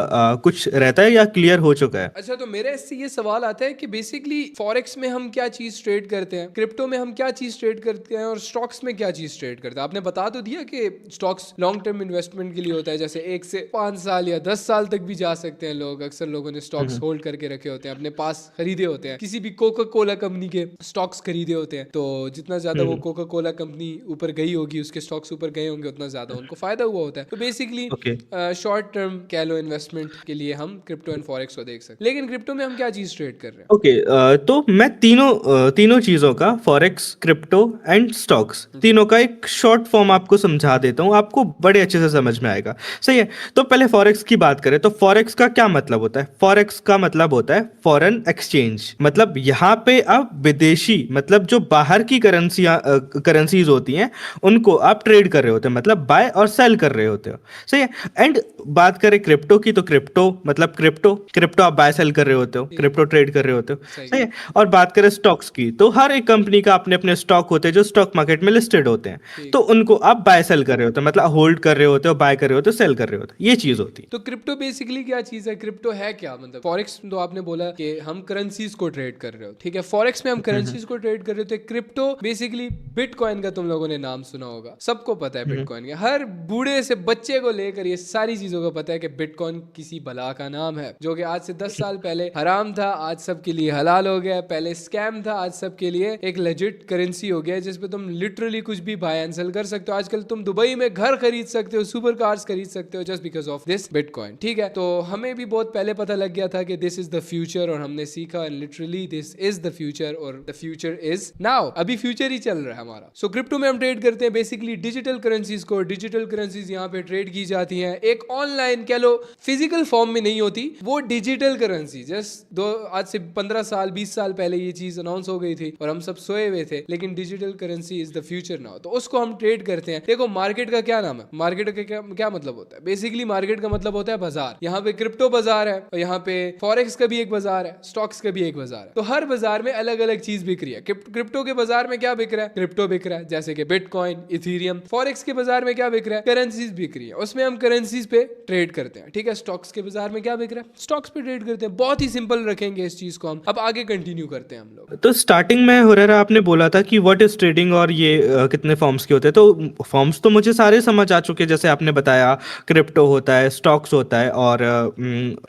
कुछ रहता है या क्लियर हो चुका है? अच्छा, तो मेरे इससे ये सवाल आता है कि बेसिकली फॉरेक्स में हम क्या चीज ट्रेड करते हैं, क्रिप्टो में हम क्या चीज ट्रेड करते हैं, और स्टॉक्स में क्या चीज ट्रेड करते हैं। आपने बता तो दिया कि स्टॉक्स लॉन्ग टर्म इन्वेस्टमेंट के लिए होता है, जैसे 1 से 5 साल या 10 साल तक भी जा सकते हैं लोग। अक्सर लोगों ने स्टॉक्स होल्ड करके रखे होते हैं, अपने पास खरीदे होते हैं, किसी भी कोका कोला कंपनी के स्टॉक्स खरीदे होते हैं। तो जितना ज्यादा वो कोका कोला कंपनी ऊपर गई होगी, उसके स्टॉक्स ऊपर गए होंगे, उतना ज्यादा उनको फायदा हुआ होता है। तो बेसिकली ओके। शॉर्ट टर्म कह लो इन्वेस्टमेंट के लिए हम क्रिप्टो एंड फॉरेक्स को देख सकते हैं। लेकिन क्रिप्टो में हम क्या चीज ट्रेड कर रहे हैं? ओके, तो मैं तीनों चीज़ों का, फॉरेक्स, क्रिप्टो एंड स्टॉक्स, तीनों का एक शॉर्ट फॉर्म आपको समझा देता हूँ, आपको बड़े अच्छे से समझ में आएगा। सही है। तो पहले फॉरेक्स की बात करें तो फॉरेक्स का क्या मतलब होता है? फॉरेक्स का मतलब होता है फॉरेन एक्सचेंज। मतलब यहाँ पे आप विदेशी, मतलब जो बाहर की करेंसीज होती हैं, उनको आप ट्रेड कर रहे होते हैं, मतलब बाय और सेल कर रहे होते हो। सही है। एंड बात करें क्रिप्टो की, तो क्रिप्टो मतलब क्रिप्टो आप बाय सेल कर रहे होते हो, क्रिप्टो ट्रेड कर रहे होते हो। सही है। और बात करें स्टॉक्स की, तो हर एक कंपनी का अपने अपने स्टॉक होते हैं जो स्टॉक मार्केट में लिस्टेड होते हैं, तो उनको आप बाय सेल कर रहे होते हो, मतलब होल्ड कर रहे होते हो, बाय कर रहे होते हो, सेल कर रहे होते हो, ये चीज होती है। तो क्रिप्टो बेसिकली क्या चीज है? क्रिप्टो है क्या? मतलब फॉरेक्स तो आपने बोला कि हम करेंसीज को ट्रेड कर रहे हो, ठीक है, फॉरेक्स में हम करेंसीज को ट्रेड कर रहे हो। तो क्रिप्टो बेसिकली बिटकॉइन का तुम लोगों ने नाम सुना होगा, सबको पता है बिटकॉइन का, हर बूढ़े से बच्चे को लेकर ये सारी चीजों को पता है कि बिटकॉइन किसी बला का नाम है, जो कि आज से 10 साल पहले हराम था, आज सबके लिए हलाल हो गया। पहले स्कैम था, आज सबके लिए एक लेजिट करेंसी हो गया जिसपे तुम लिटरली कुछ भी बाय एंड सेल कर सकते हो। आजकल तुम दुबई में घर खरीद सकते हो, सुपर कार्स खरीद सकते हो, just because of this bitcoin. ठीक है, तो हमें भी बहुत पहले पता लग गया था कि दिस इज द फ्यूचर, और हमने सीखा literally this is the future, और द फ्यूचर इज नाउ। अभी फ्यूचर ही चल रहा है हमारा। सो क्रिप्टो में हम ट्रेड करते हैं बेसिकली डिजिटल करेंसीज को। डिजिटल करेंसीज यहाँ पे ट्रेड की जाती हैं, एक ऑनलाइन कह लो, फिजिकल फॉर्म में नहीं होती वो डिजिटल करेंसी। जस्ट आज से 15 साल 20 साल पहले ये चीज अनाउंस हो गई थी और हम सब सोए हुए थे, लेकिन digital currency is the future now. तो उसको हम ट्रेड करते हैं। देखो मार्केट का क्या नाम है, मार्केट का क्या मतलब होता है? बेसिकली मार्केट का मतलब होता है बाजार। यहाँ पे क्रिप्टो बाजार है, और यहाँ पे फॉरेक्स का भी एक बाजार है, स्टॉक्स का भी एक बाजार है। तो हर बाजार में अलग अलग चीज बिक रही है। क्रिप्टो के बाजार में क्या बिक रहा है? क्रिप्टो बिक रहा है, जैसे कि बिटकॉइन, इथीरियम। फॉरेक्स के बाजार में क्या बिक रहा है? करेंसीज बिक रही है, उसमें हम करेंसीज पे ट्रेड करते हैं। ठीक है, स्टॉक्स के बाजार में क्या बिक रहा है? स्टॉक्स पे ट्रेड करते हैं। बहुत ही सिंपल रखेंगे इस चीज को हम। अब आगे कंटिन्यू करते हैं हम लोग। तो स्टार्टिंग में हुरैरा आपने बोला था कि व्हाट इज ट्रेडिंग, और ये कितने फॉर्म्स के होते हैं। तो फॉर्म्स तो मुझे सारे समझ आ चुके हैं, जैसे आपने बताया क्रिप्टो होता है, स्टॉक्स होता है, और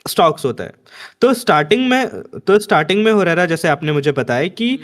स्टॉक्स होता है। तो स्टार्टिंग में हुरैरा, जैसे आपने मुझे बताया कि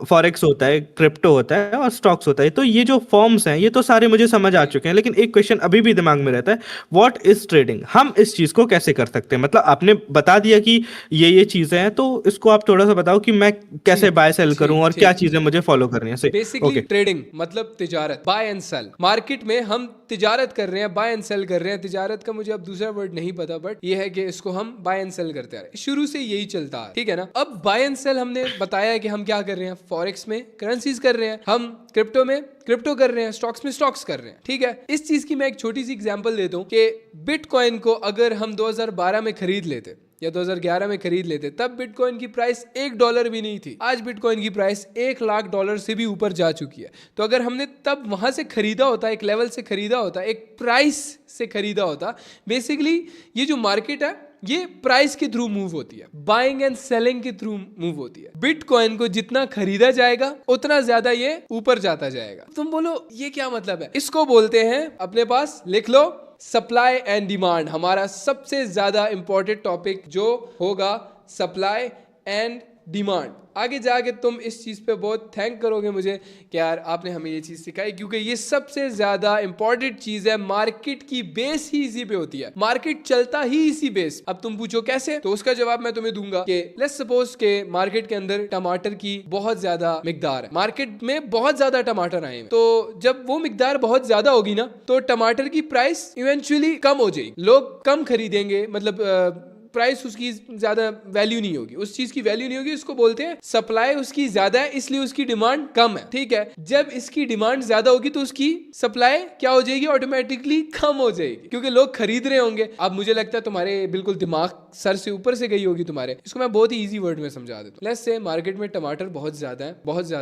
फॉरेक्स होता है, क्रिप्टो होता है, और स्टॉक्स होता है। तो ये जो फॉर्म्स हैं ये तो सारे मुझे समझ आ चुके हैं, लेकिन एक क्वेश्चन अभी भी दिमाग में रहता है, व्हाट इज ट्रेडिंग? हम इस चीज को कैसे कर सकते हैं? मतलब आपने बता दिया कि ये चीजें हैं, तो इसको आप थोड़ा सा बताओ कि मैं कैसे बाय सेल करूं और क्या चीजें मुझे फॉलो करनी है। बेसिकली ट्रेडिंग मतलब तिजारत, बाय एंड सेल। मार्केट में हम तिजारत कर रहे हैं, बाय एंड सेल कर रहे हैं। तिजारत का मुझे अब दूसरा वर्ड नहीं पता, बट ये है कि इसको हम बाय एंड सेल करते आ रहे हैं, शुरू से यही चलता है। ठीक है ना। अब बाय एंड सेल हमने बताया कि हम क्या कर रहे हैं, फॉरेक्स में करेंसीज कर रहे हैं, हम क्रिप्टो में क्रिप्टो कर रहे हैं, स्टॉक्स में स्टॉक्स कर रहे हैं। ठीक है, इस चीज की मैं एक छोटी सी एग्जांपल देता हूं कि बिटकॉइन को अगर हम 2012 में खरीद लेते या 2011 में खरीद लेते, तब बिटकॉइन की प्राइस $1 भी नहीं थी। आज बिटकॉइन की प्राइस $1,00,000 से भी ऊपर जा चुकी है। तो अगर हमने तब वहां से खरीदा होता, एक लेवल से खरीदा होता, एक प्राइस से खरीदा होता, बेसिकली ये जो मार्केट है ये प्राइस के थ्रू मूव होती है, बाइंग एंड सेलिंग के थ्रू मूव होती है। बिटकॉइन को जितना खरीदा जाएगा उतना ज्यादा ये ऊपर जाता जाएगा। तुम बोलो ये क्या मतलब है? इसको बोलते हैं, अपने पास लिख लो, सप्लाई एंड डिमांड। हमारा सबसे ज्यादा इंपॉर्टेंट टॉपिक जो होगा सप्लाई एंड डिमांड। आगे जाके तुम इस चीज पे बहुत थैंक करोगे मुझे कि यार आपने हमें ये चीज सिखाई, क्योंकि ये सबसे ज्यादा इंपॉर्टेंट चीज है। मार्केट की बेस ही इसी पे होती है, मार्केट चलता ही इसी बेस। अब तुम पूछो कैसे, तो उसका जवाब मैं तुम्हें दूंगा कि लेट्स सपोज के मार्केट के अंदर टमाटर की बहुत ज्यादा मिकदार है, मार्केट में बहुत ज्यादा टमाटर आए हैं, तो जब वो मिकदार बहुत ज्यादा होगी ना, तो टमाटर की प्राइस इवेंचुअली कम हो जाएगी, लोग कम खरीदेंगे, मतलब प्राइस उसकी ज्यादा वैल्यू नहीं होगी, उस चीज की वैल्यू नहीं होगी। उसको बोलते हैं सप्लाई उसकी ज्यादा है इसलिए उसकी डिमांड कम है, ठीक है। जब इसकी डिमांड ज्यादा होगी तो उसकी सप्लाई क्या हो जाएगी, ऑटोमेटिकली कम हो जाएगी, क्योंकि लोग खरीद रहे होंगे। अब मुझे लगता है तुम्हारे बिल्कुल दिमाग सर से ऊपर से गई होगी तुम्हारे। इसको मैं बहुत ही ईजी वर्ड में समझा देता हूँ। लेट्स से मार्केट में टमाटर बहुत ज्यादा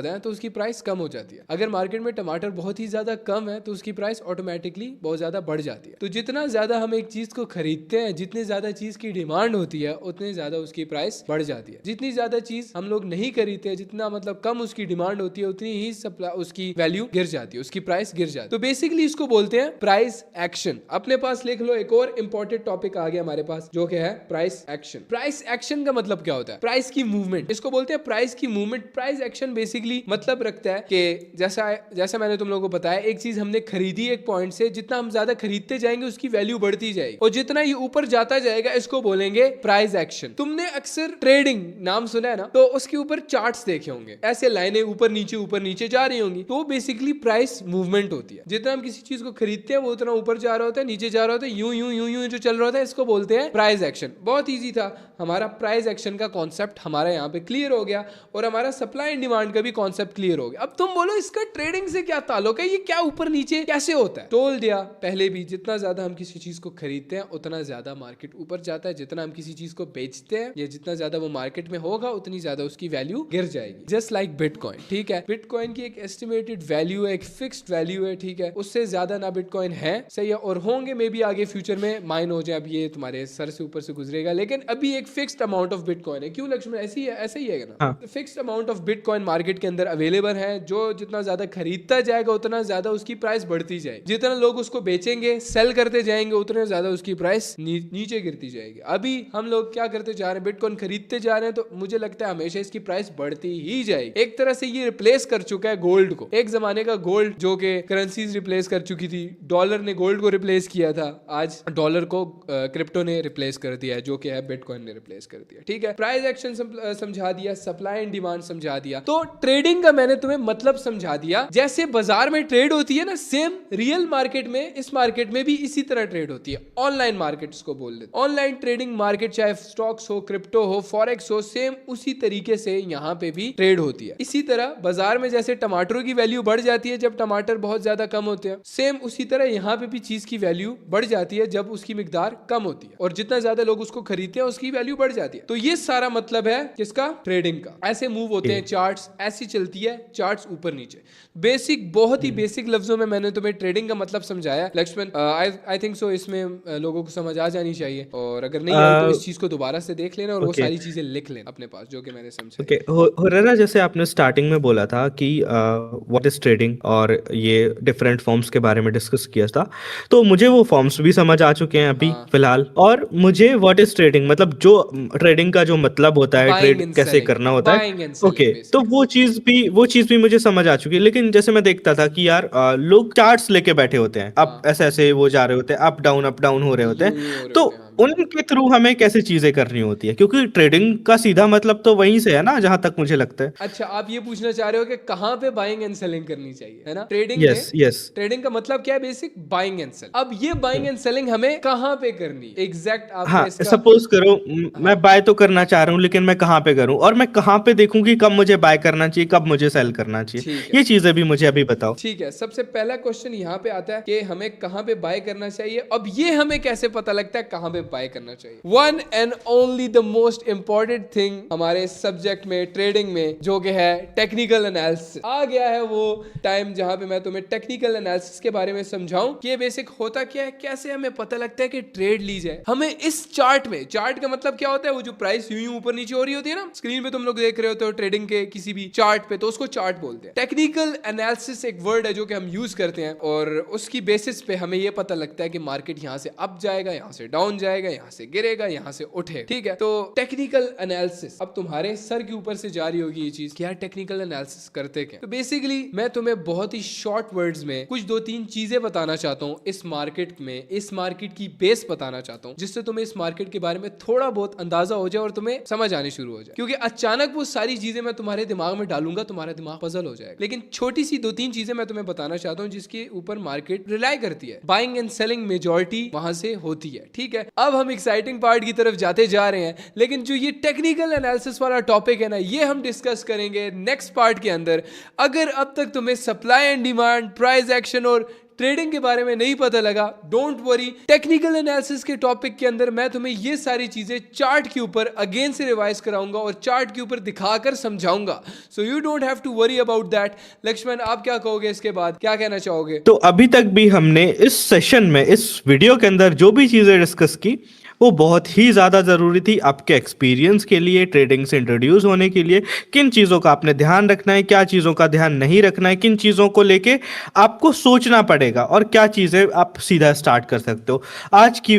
है तो उसकी प्राइस कम हो जाती है। अगर मार्केट में टमाटर बहुत ही ज्यादा कम है तो उसकी प्राइस ऑटोमेटिकली बहुत ज्यादा बढ़ जाती है। तो जितना ज्यादा हम एक चीज को खरीदते हैं, जितनी ज्यादा चीज की डिमांड होती है, उतनी ज्यादा उसकी प्राइस बढ़ जाती है। जितनी ज्यादा चीज हम लोग नहीं खरीदते, जितना मतलब कम उसकी डिमांड होती है, उतनी ही सप्लाई उसकी वैल्यू गिर जाती है, उसकी प्राइस गिर जाती है। तो बेसिकली इसको बोलते हैं प्राइस एक्शन। अपने पास लिख लो, एक और इंपॉर्टेंट टॉपिक आ गया हमारे पास जो कि है प्राइस एक्शन। प्राइस एक्शन का मतलब क्या होता है? प्राइस की मूवमेंट, इसको बोलते हैं प्राइस की मूवमेंट। प्राइस एक्शन बेसिकली मतलब रखता है कि जैसा मैंने तुम लोगों को बताया, एक चीज हमने खरीदी एक पॉइंट से, जितना हम ज्यादा खरीदते जाएंगे उसकी वैल्यू बढ़ती जाएगी, और जितना ये ऊपर जाता जाएगा इसको बोलेंगे प्राइस एक्शन। तुमने अक्सर ट्रेडिंग नाम सुना है ना, तो उसके ऊपर चार्ट्स देखे होंगे, ऐसे लाइनें ऊपर नीचे जा रही होंगी, तो बेसिकली प्राइस मूवमेंट होती है। जितना हम किसी चीज को खरीदते हैं वो उतना ऊपर जा रहा होता है, नीचे जा रहा होता है, यूं यूं यूं यूं जो चल रहा होता है, इसको बोलते हैं प्राइस एक्शन। बहुत ईजी था, हमारा प्राइस एक्शन का कॉन्सेप्ट हमारा यहाँ पे क्लियर हो गया, और हमारा सप्लाई एंड डिमांड का भी कॉन्सेप्ट क्लियर हो गया। अब तुम बोलो इसका ट्रेडिंग से क्या ताल्लुक है, ये क्या ऊपर नीचे कैसे होता है? टोल दिया पहले भी, जितना ज्यादा हम किसी चीज को खरीदते हैं उतना ज्यादा मार्केट ऊपर जाता है, जितना हम किसी चीज को बेचते हैं या जितना ज्यादा वो मार्केट में होगा उतनी ज्यादा उसकी वैल्यू गिर जाएगी। जस्ट लाइक बिटकॉइन, ठीक है। बिटकॉइन की एक एस्टिमेटेड वैल्यू है, एक फिक्स्ड वैल्यू है, ठीक है। उससे ज्यादा ना बिटकॉइन है, सही है, और होंगे मे बी आगे फ्यूचर में माइन हो जाए, अब ये तुम्हारे सर से ऊपर से गुजरेगा, लेकिन अभी एक फिक्स्ड अमाउंट ऑफ बिटकॉइन है। क्यों लक्ष्मण, ऐसे ही है ना? हाँ। Fixed amount of bitcoin market के अंदर अवेलेबल है, जो जितना ज्यादा खरीदता जाएगा उतना ज्यादा उसकी प्राइस बढ़ती जाएगी, जितना लोग उसको बेचेंगे सेल करते जाएंगे उतने ज्यादा उसकी प्राइस नीचे गिरती जाएगी। अभी हम लोग क्या करते जा रहे हैं, बिटकॉइन खरीदते जा रहे हैं, तो मुझे लगता है हमेशा इसकी प्राइस बढ़ती ही जाएगी। एक तरह से ये रिप्लेस कर चुका है गोल्ड को। एक जमाने का गोल्ड जो कि करेंसीज रिप्लेस कर चुकी थी, डॉलर ने गोल्ड को रिप्लेस किया था, आज डॉलर को क्रिप्टो ने रिप्लेस कर दिया है, जो कि है बिटकॉइन ने रिप्लेस कर दिया, ठीक है। प्राइस एक्शन समझा दिया, सप्लाई एंड डिमांड समझा दिया, तो ट्रेडिंग का मैंने तुम्हें मतलब समझा दिया। जैसे बाजार में ट्रेड होती है ना, सेम रियल मार्केट में, इस मार्केट में भी इसी तरह ट्रेड होती है। ऑनलाइन मार्केट इसको बोल देते हैं। ऑनलाइन ट्रेडिंग मार्केट, चाहे स्टॉक्स हो, क्रिप्टो हो, फॉरेक्स हो, सेम उसी तरीके से यहाँ पे भी ट्रेड होती है। इसी तरह बाजार में जैसे टमाटरों की वैल्यू बढ़ जाती है जब टमाटर बहुत ज्यादा कम होते हैं, सेम उसी तरह यहाँ पे भी चीज की वैल्यू बढ़ जाती है जब उसकी मिकदार कम होती है, और जितना ज्यादा लोग उसको खरीदते हैं उसकी वैल्यू बढ़ जाती है। तो ये सारा मतलब है किसका, ट्रेडिंग का। ऐसे मूव होते हैं चार्ट्स, ऐसी चलती है चार्ट्स ऊपर नीचे। बेसिक, बहुत ही बेसिक लफ्जों में मैंने तुम्हें ट्रेडिंग का मतलब समझाया लक्ष्मण। आई थिंक सो इसमें लोगों को समझ आ जानी चाहिए, और अगर नहीं आई तो इस चीज को दोबारा से देख लेना और वो सारी चीजें लिख लेना अपने पास जो कि मैंने समझा। ओके, हो रहा ना, जैसे आपने स्टार्टिंग में बोला था कि व्हाट इज ट्रेडिंग, और ये डिफरेंट फॉर्म्स के बारे में डिस्कस किया था, तो मुझे वो फॉर्म्स भी समझ आ चुके हैं अभी फिलहाल। और मुझे व्हाट इज ट्रेडिंग, मतलब जो ट्रेडिंग का जो मतलब होता है, ट्रेड कैसे करना होता है, ओके, तो वो चीज भी मुझे समझ आ चुकी है। लेकिन जैसे मैं देखता था कि यार लोग चार्ट्स लेके बैठे होते हैं, अब ऐसे वो जा रहे होते हैं, अप डाउन हो रहे होते हैं, तो उनके थ्रू हमें कैसे चीजें करनी होती है, क्योंकि ट्रेडिंग का सीधा मतलब तो वहीं से है ना, जहां तक मुझे लगता है। अच्छा, आप ये पूछना चाह रहे हो कि कहां पे बाइंग एंड सेलिंग करनी चाहिए, है ना? Trading yes. ट्रेडिंग का मतलब क्या है, बेसिक बाइंग एंड सेल। अब ये बाइंग एंड सेलिंग हमें कहां पे करनी एग्जैक्ट, आप हाँ, सपोज करो मैं बाय तो करना चाह रहा हूँ, लेकिन मैं कहाँ पे करूँ, और मैं कहाँ पे देखूं कि कब मुझे बाय करना चाहिए, कब मुझे सेल करना चाहिए, ये चीजें भी मुझे अभी बताओ। ठीक है, सबसे पहला क्वेश्चन यहाँ पे आता है कि हमें कहाँ पे बाय करना चाहिए। अब ये हमें कैसे पता लगता है कहाँ पे बाय करना चाहिए। One and only the most important thing हमारे सब्जेक्ट में, ट्रेडिंग में, जो कि है टेक्निकल एनालिसिस। आ गया है वो टाइम जहां पे मैं तुम्हें टेक्निकल एनालिसिस के बारे में समझाऊं कि ये बेसिक होता क्या है, कैसे हमें पता लगता है कि ट्रेड ली जाए। हमें इस चार्ट में, चार्ट का मतलब क्या होता है, वो जो प्राइस यूं ऊपर नीचे हो रही होती है ना, स्क्रीन पे तुम लोग देख रहे होते हो ट्रेडिंग के किसी भी चार्ट पे, तो उसको चार्ट बोलते हैं। टेक्निकल एनालिसिस एक वर्ड है जो कि हम यूज करते हैं और उसकी बेसिस पे हमें यह पता लगता है कि मार्केट यहां से अप जाएगा, यहां से डाउन जाएगा, यहां से गिरेगा, यहां से उठेगा। ठीक है, तो टेक्निकल एनालिसिस, अब तुम्हारे सर के ऊपर से जा रही होगी ये चीज, क्या टेक्निकल एनालिसिस करते क्या। तो बेसिकली मैं तुम्हें बहुत ही शॉर्ट वर्ड्स में कुछ दो तीन चीजें बताना चाहता हूं इस मार्केट में, इस मार्केट की बेस बताना चाहता हूं, जिससे तुम्हें इस मार्केट के बारे में थोड़ा बहुत अंदाजा हो जाए और तुम्हें समझ आनी शुरू हो जाए। क्योंकि अचानक वो सारी चीजें मैं तुम्हारे दिमाग में डालूंगा, तुम्हारा दिमाग पजल हो जाएगा। लेकिन छोटी सी दो तीन चीजें मैं तुम्हें बताना चाहता हूं जिसके ऊपर मार्केट रिलाई करती है। बाइंग एंड सेलिंग मेजॉरिटी वहां से होती है। ठीक है, अब हम एक्साइटिंग पार्ट की तरफ जाते जा रहे हैं, लेकिन जो ये टेक्निकल एनालिसिस वाला टॉपिक है ना, ये हम डिस्कस करेंगे नेक्स्ट पार्ट के अंदर। अगर अब तक तुम्हें supply and demand, price action और ट्रेडिंग के बारे में नहीं पता लगा, डोंट वरी, टेक्निकल एनालिसिस के टॉपिक के अंदर मैं तुम्हें ये सारी चीजें चार्ट के ऊपर अगेन से रिवाइज कराऊंगा और चार्ट के ऊपर दिखाकर समझाऊंगा। So you don't have to worry about that. Laxman, आप क्या कहोगे इसके बाद, क्या कहना चाहोगे? तो अभी तक भी हमने इस सेशन में, इस वीडियो के अंदर जो भी चीजें डिस्कस की वो बहुत ही ज़्यादा ज़रूरी थी आपके एक्सपीरियंस के लिए, ट्रेडिंग से इंट्रोड्यूस होने के लिए। किन चीज़ों का आपने ध्यान रखना है, क्या चीज़ों का ध्यान नहीं रखना है, किन चीज़ों को लेके आपको सोचना पड़ेगा और क्या चीज़ें आप सीधा स्टार्ट कर सकते हो। आज की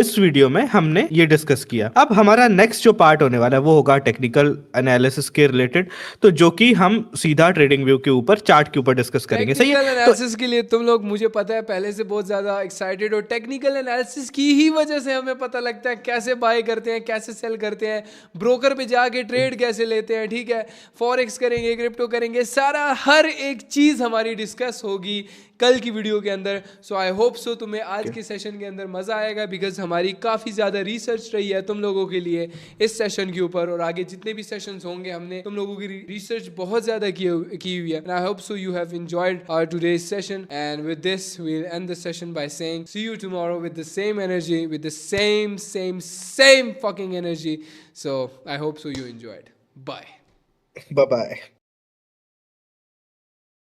इस वीडियो में हमने ये डिस्कस किया। अब हमारा नेक्स्ट जो पार्ट होने वाला है वो होगा टेक्निकल एनालिसिस के रिलेटेड, तो जो कि हम सीधा ट्रेडिंग व्यू के ऊपर, चार्ट के ऊपर डिस्कस करेंगे। सही है? टेक्निकल एनालिसिस के लिए तुम लोग, मुझे पता है, पहले से बहुत ज्यादा एक्साइटेड हो। टेक्निकल एनालिसिस की ही वजह से हमें पता लगता है कैसे बाय करते हैं, कैसे सेल करते हैं, ब्रोकर पे जाके ट्रेड कैसे लेते हैं। ठीक है, फॉरेक्स करेंगे, क्रिप्टो करेंगे, सारा हर एक चीज हमारी डिस्कस होगी कल की वीडियो के अंदर। सो आई होप सो तुम्हें आज के सेशन के अंदर मजा आएगा, बिकॉज हमारी काफी ज्यादा रिसर्च रही है तुम लोगों के लिए इस सेशन के ऊपर, और आगे जितने भी सेशंस होंगे हमने तुम लोगों की रिसर्च बहुत ज्यादा की हुई है। I hope so you have enjoyed our today's session, and with this we will end the session by saying see you tomorrow with the same energy, with the same fucking energy. So I hope so you enjoyed. Bye. Bye bye.